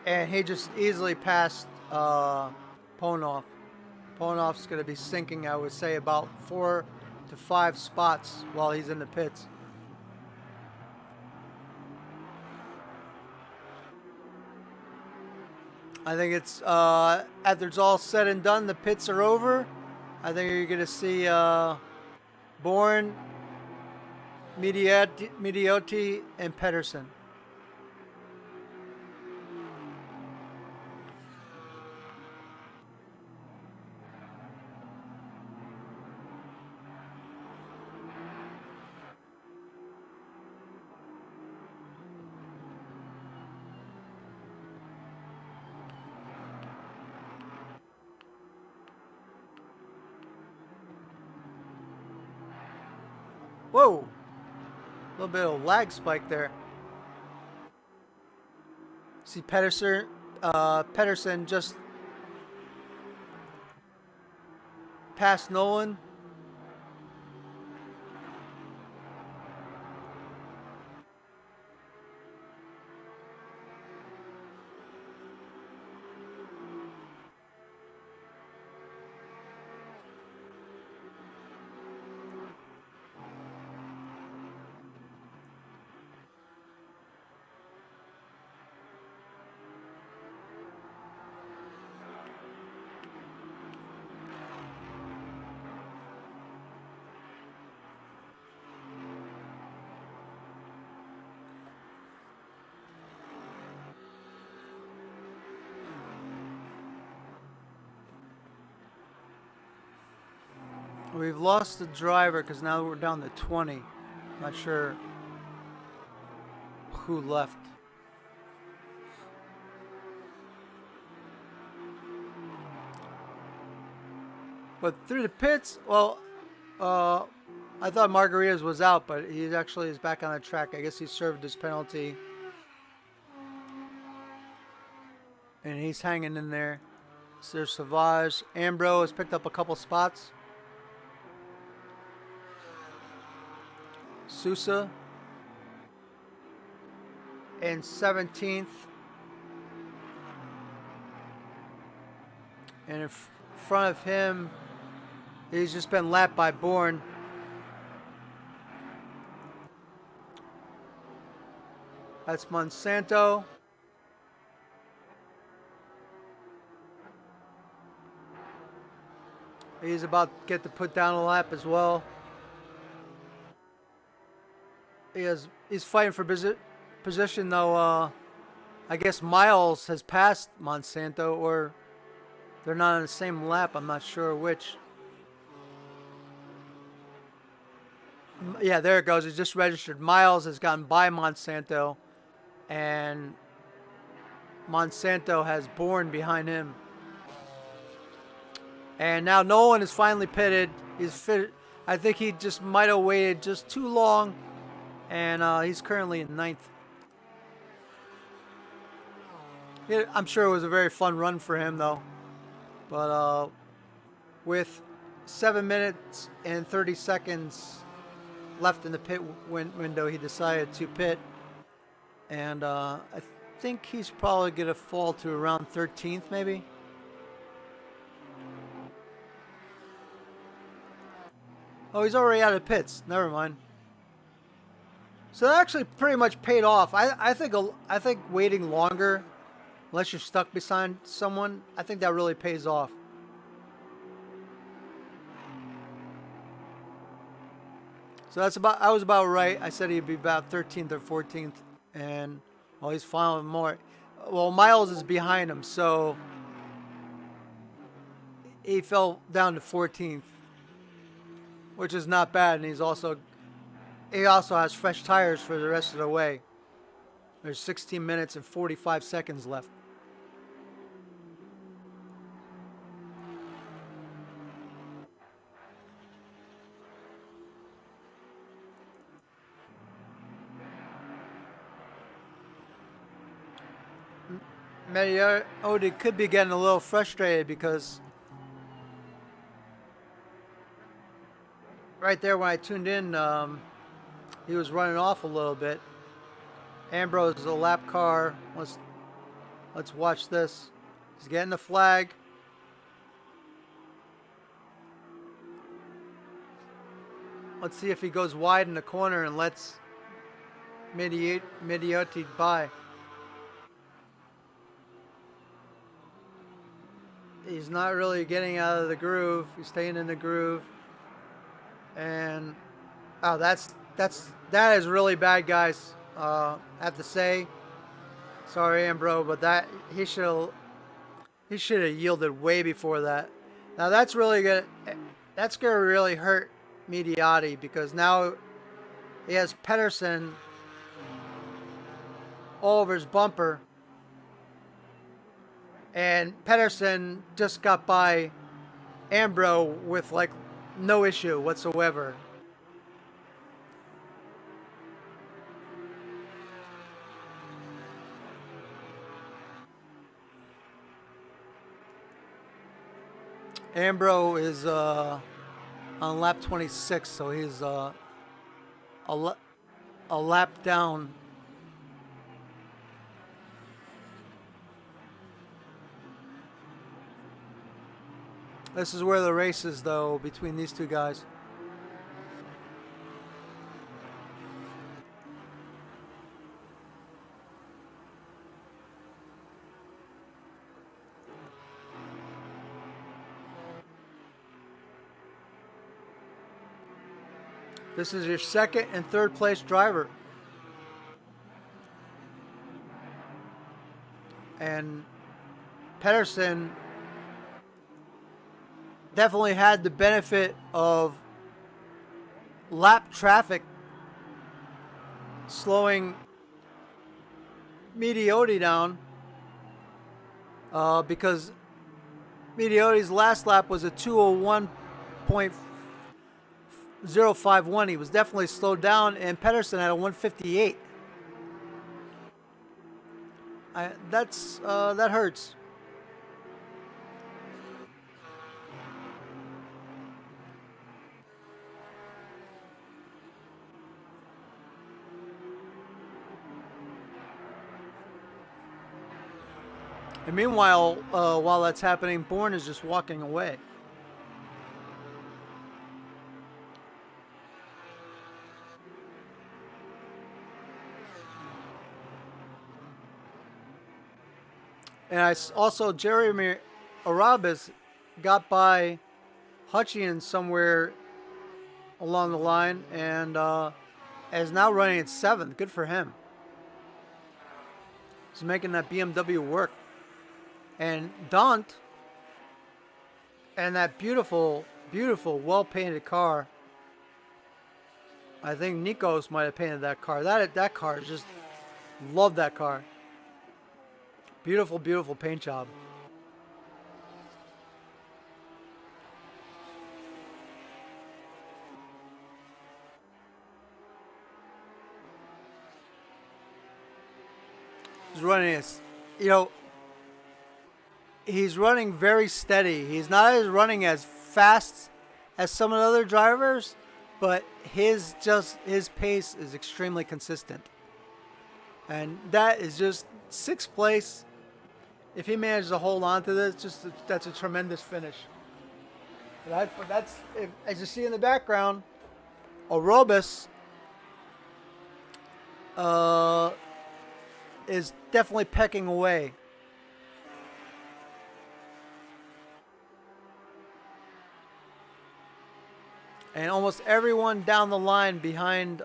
And he just easily passed Paunov. Paunov's going to be sinking, I would say, about 4 to 5 spots while he's in the pits. I think it's after it's all said and done, the pits are over. I think you're going to see Bourne, Midiotti, and Pedersen. Whoa! A little bit of lag spike there. See Pedersen just past Nolan. We've lost the driver because now we're down to 20. Not sure who left. But through the pits, well, I thought Margaritas was out, but he actually is back on the track. I guess he served his penalty. And he's hanging in there. So there's Savage. Ambro has picked up a couple spots. Sousa in 17th. And in front of him, he's just been lapped by Bourne. That's Monsanto. He's about to get to put down a lap as well. He's fighting for position though. I guess Miles has passed Monsanto, or they're not on the same lap. I'm not sure which. Yeah, there it goes. It just registered. Miles has gotten by Monsanto, and Monsanto has Bourne behind him. And now Nolan is finally pitted. He's fit. I think he just might have waited just too long, and he's currently in 9th. Yeah, I'm sure it was a very fun run for him, though. But with 7 minutes and 30 seconds left in the pit window, he decided to pit. And I think he's probably going to fall to around 13th, maybe. Oh, he's already out of pits. Never mind. So that actually pretty much paid off. I think waiting longer, unless you're stuck beside someone, I think that really pays off. So I was about right. I said he'd be about 13th or 14th, and well, he's following more. Well, Miles is behind him, so he fell down to 14th, which is not bad. And he also has fresh tires for the rest of the way. There's 16 minutes and 45 seconds left. Odie could be getting a little frustrated because right there when I tuned in, he was running off a little bit. Ambrose is a lap car. Let's watch this. He's getting the flag. Let's see if he goes wide in the corner and lets Midiotti by. he's not really getting out of the groove. He's staying in the groove. And oh, that is really bad, guys. I have to say, sorry, Ambro, but that he should have yielded way before that. Now that's really good. That's gonna really hurt Mediati because now he has Pedersen all over his bumper, and Pedersen just got by Ambro with like no issue whatsoever. Ambro is on lap 26, so he's a lap down. This is where the race is, though, between these two guys. This is your second and third place driver. And Pedersen definitely had the benefit of lap traffic slowing Mediati down because Mediati's last lap was a 201.051. He was definitely slowed down, and Pedersen had a 158. That hurts. And meanwhile, while that's happening, Bourne is just walking away. And also Jeremy Arabis got by Hutchins somewhere along the line and is now running at 7th. Good for him. He's making that BMW work. And Daunt and that beautiful, beautiful, well-painted car. I think Nikos might have painted that car. That car, just love that car. Beautiful, beautiful paint job. He's running, he's running very steady. He's not running as fast as some of the other drivers, but his pace is extremely consistent. And that is just 6th place. If he manages to hold on to this, that's a tremendous finish. That's as you see in the background, Arobis is definitely pecking away. And almost everyone down the line behind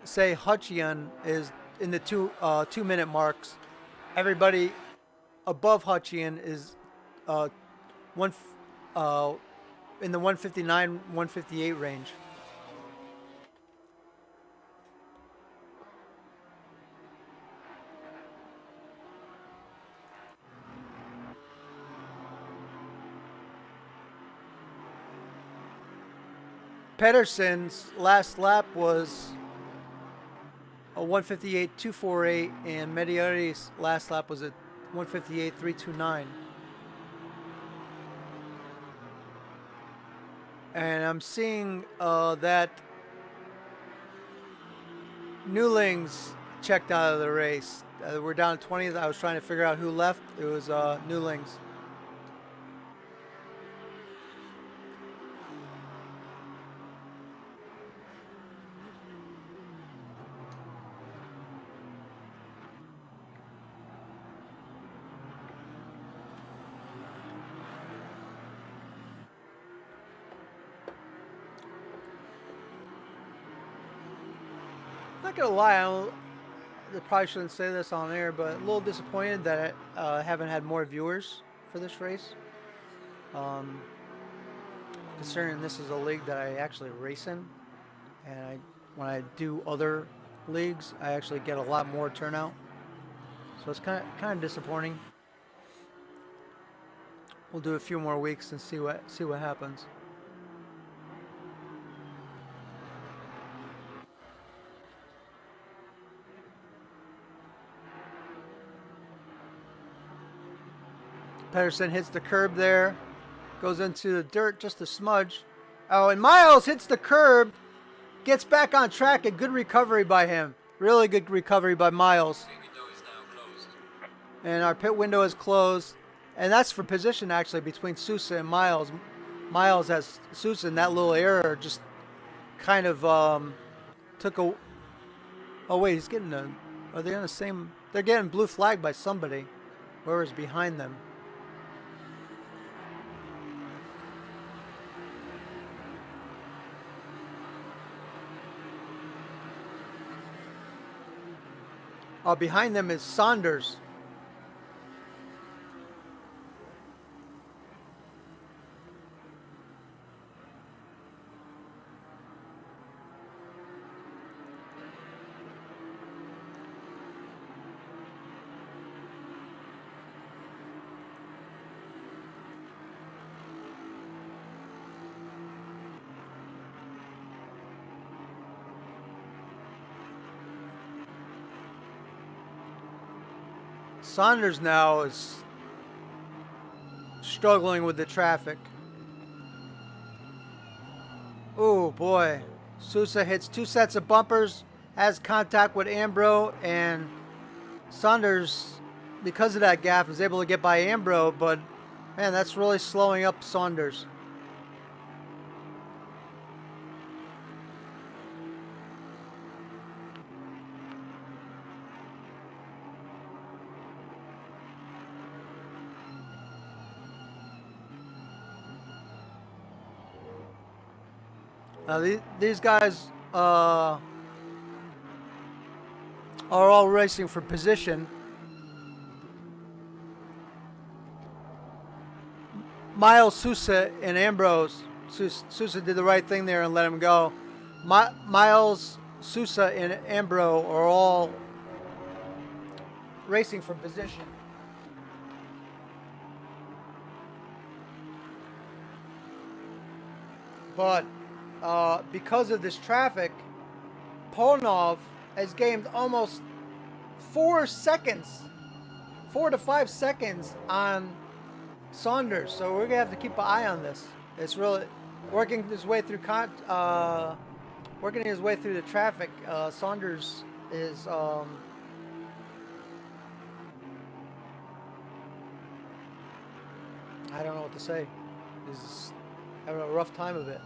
say Hutchins is in the 2 minute marks. Everybody above Hutchins is in the 159, 158 range. Pedersen's last lap was a 158.248, and Mediati's last lap was a 158.329. And I'm seeing that Newlings checked out of the race. We're down to 20th. I was trying to figure out who left. It was Newlings. Not gonna lie, I probably shouldn't say this on air, but a little disappointed that I haven't had more viewers for this race. Considering this is a league that I actually race in, and when I do other leagues, I actually get a lot more turnout. So it's kind of disappointing. We'll do a few more weeks and see what happens. Pedersen hits the curb there, goes into the dirt just a smudge. Oh, and Miles hits the curb, gets back on track. A good recovery by him. Really good recovery by Miles. And our pit window is closed. And that's for position, actually, between Sousa and Miles. Miles has Sousa, and that little error just kind of took a... Oh, wait, he's getting a... Are they on the same... They're getting blue flagged by somebody. Whoever's behind them. Behind them is Saunders. Saunders now is struggling with the traffic. Oh boy. Sousa hits 2 sets of bumpers, has contact with Ambro, and Saunders, because of that gap, is able to get by Ambro, but man, that's really slowing up Saunders. These guys are all racing for position. Miles, Sousa, and Ambrose. Sousa did the right thing there and let him go. Miles, Sousa, and Ambro are all racing for position. But because of this traffic, Paunov has gained almost 4 to 5 seconds on Saunders. So we're gonna have to keep an eye on this. It's really working his way through the traffic. Saunders is I don't know what to say. He's having a rough time of it.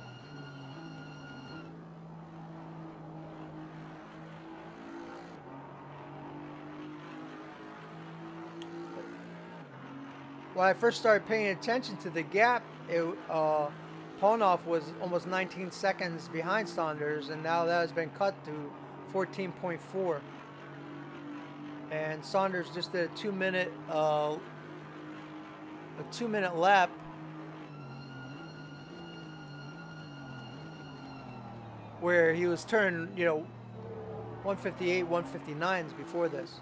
When I first started paying attention to the gap, Paunov was almost 19 seconds behind Saunders, and now that has been cut to 14.4. And Saunders just did a 2-minute lap. Where he was turning, 158, 159s before this.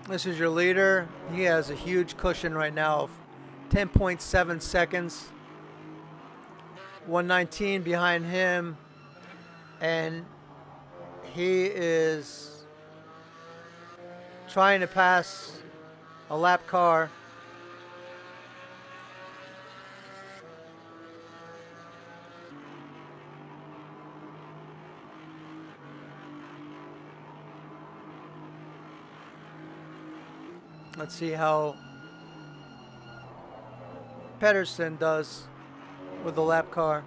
This is your leader. He has a huge cushion right now of 10.7 seconds. 119 behind him. And he is trying to pass a lap car. Let's see how Pedersen does with the lap car.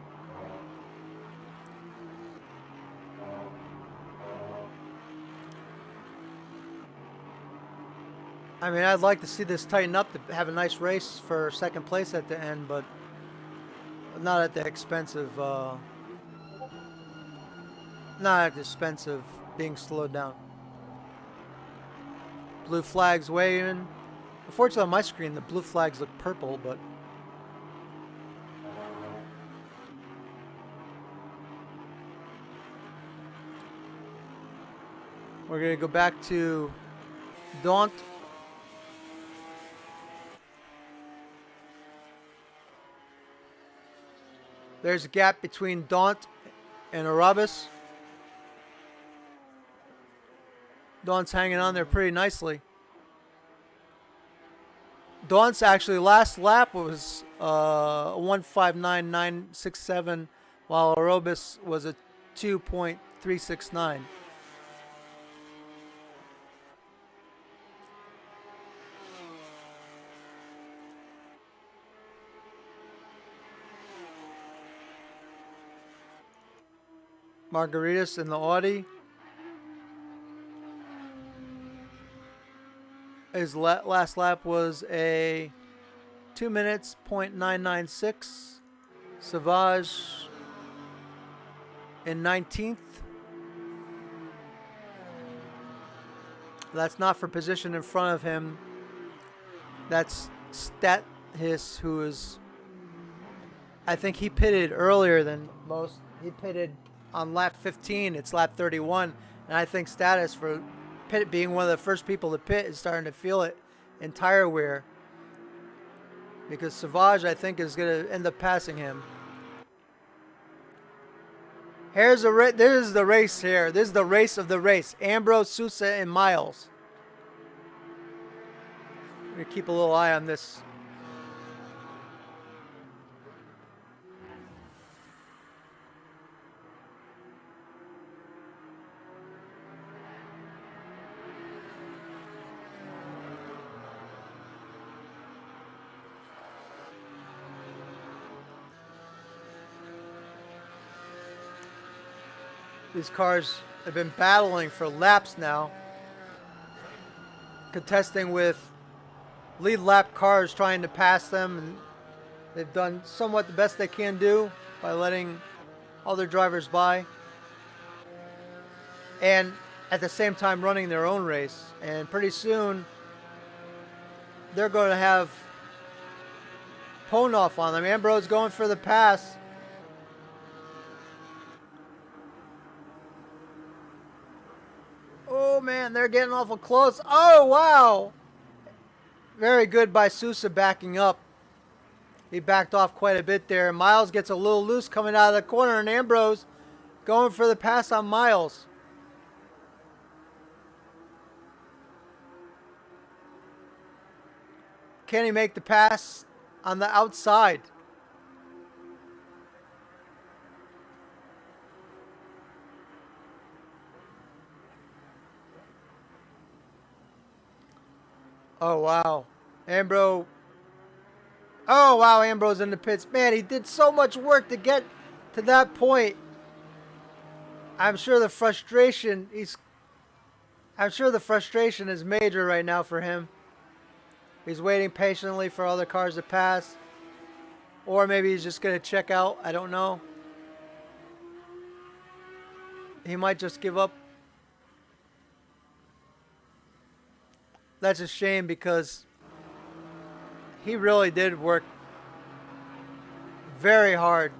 I mean, I'd like to see this tighten up to have a nice race for second place at the end, but not at the expense of being slowed down. Blue flags waving. Unfortunately, on my screen, the blue flags look purple, but we're going to go back to Daunt. There's a gap between Daunt and Arabis. Daunt's hanging on there pretty nicely. Daunt's actually last lap was 1:59.967, while Arabis was a 2.369. Margaritas in the Audi. His last lap was a 2 minutes, .996. Savage in 19th. That's not for position in front of him. That's Stathis, who is, I think he pitted earlier than most. He pitted on lap 15. It's lap 31. And I think Stathis, for being one of the first people to pit, is starting to feel it in tire wear. Because Savage, I think, is going to end up passing him. This is the race here. This is the race of the race. Ambrose, Sousa, and Miles. We're going to keep a little eye on this. These cars have been battling for laps now, contesting with lead lap cars trying to pass them, and they've done somewhat the best they can do by letting other drivers by, and at the same time running their own race. And pretty soon they're going to have Paunov on them. Ambrose going for the pass. Oh man, they're getting awful close. Oh wow! Very good by Sousa backing up. He backed off quite a bit there. Miles gets a little loose coming out of the corner, and Ambrose going for the pass on Miles. Can he make the pass on the outside? Oh, wow. Ambrose. Oh, wow. Ambrose in the pits. Man, he did so much work to get to that point. I'm sure the frustration is major right now for him. He's waiting patiently for other cars to pass. Or maybe he's just going to check out. I don't know. He might just give up. That's a shame because he really did work very hard.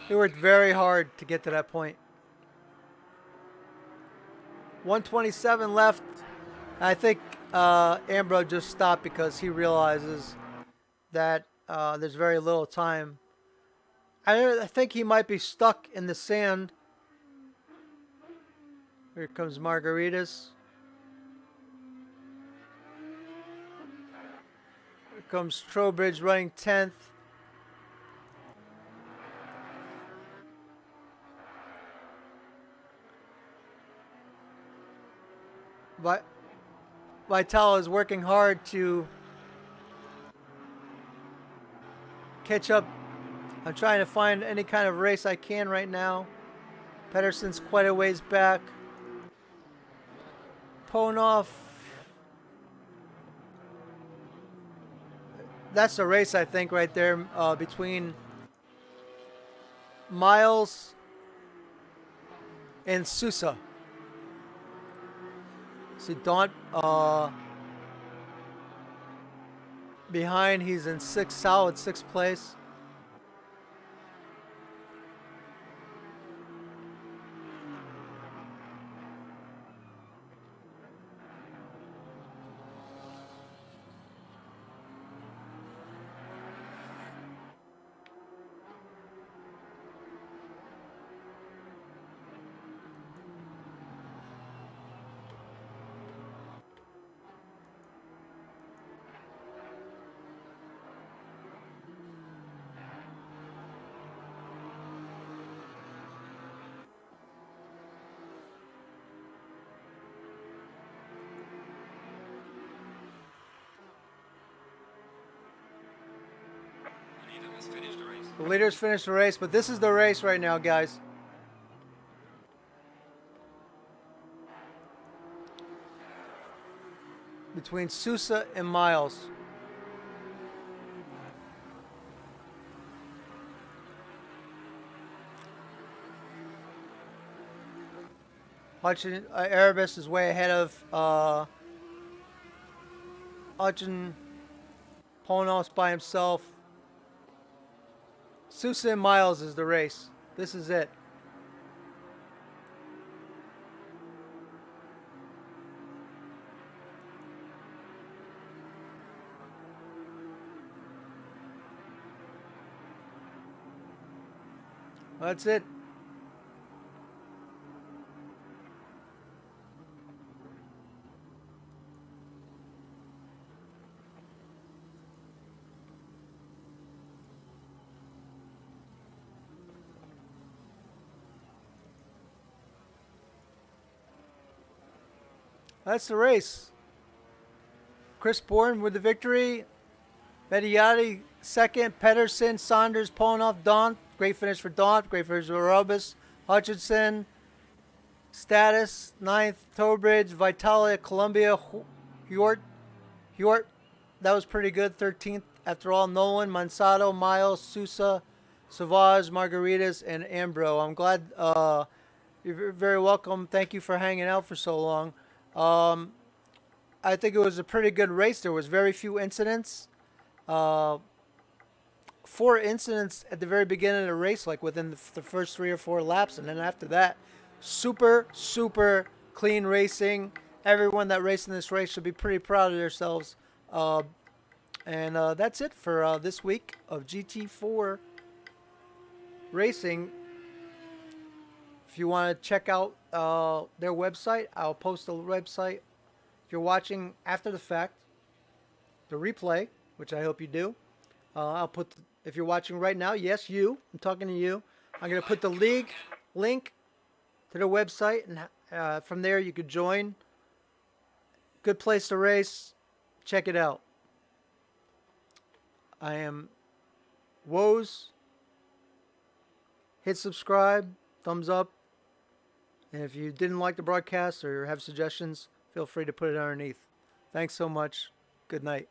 He worked very hard to get to that point. 127 left. I think Ambrose just stopped because he realizes that there's very little time. I think he might be stuck in the sand. Here comes Margaritas. Here comes Trowbridge running 10th. Vitale is working hard to catch up. I'm trying to find any kind of race I can right now. Pedersen's quite a ways back. Paunov. That's the race, I think, right there between Miles and Sousa. See Daunt behind. He's in solid sixth place. The leaders finished the race, but this is the race right now, guys. Between Sousa and Miles. Hutchin Erebus is way ahead of Hutchin. Paunov by himself. Sousa and Miles is the race. This is it. That's it. That's the race. C.Bourne with the victory. Mediati second. Pedersen, Saunders, Paunov, Daunt. Great finish for Daunt. Great finish for Robus. Hutchinson. Status. 9th. Towbridge. Vitalia. Columbia. Hjort. That was pretty good. 13th. After all, Nolan, Monsanto, Miles, Sousa, Savage, Margaritas, and Ambro. I'm glad you're very welcome. Thank you for hanging out for so long. I think it was a pretty good race. There was very few incidents. 4 incidents at the very beginning of the race, like within the first 3 or 4 laps. And then after that, super clean racing. Everyone that raced in this race should be pretty proud of themselves. And that's it for this week of GT4 Racing. If you want to check out their website, I'll post the website. If you're watching after the fact, the replay, which I hope you do, I'll put, if you're watching right now, yes, you, I'm talking to you. I'm going to put the league link to the website, and from there you could join. Good place to race. Check it out. I am Woes. Hit subscribe, thumbs up. And if you didn't like the broadcast or have suggestions, feel free to put it underneath. Thanks so much. Good night.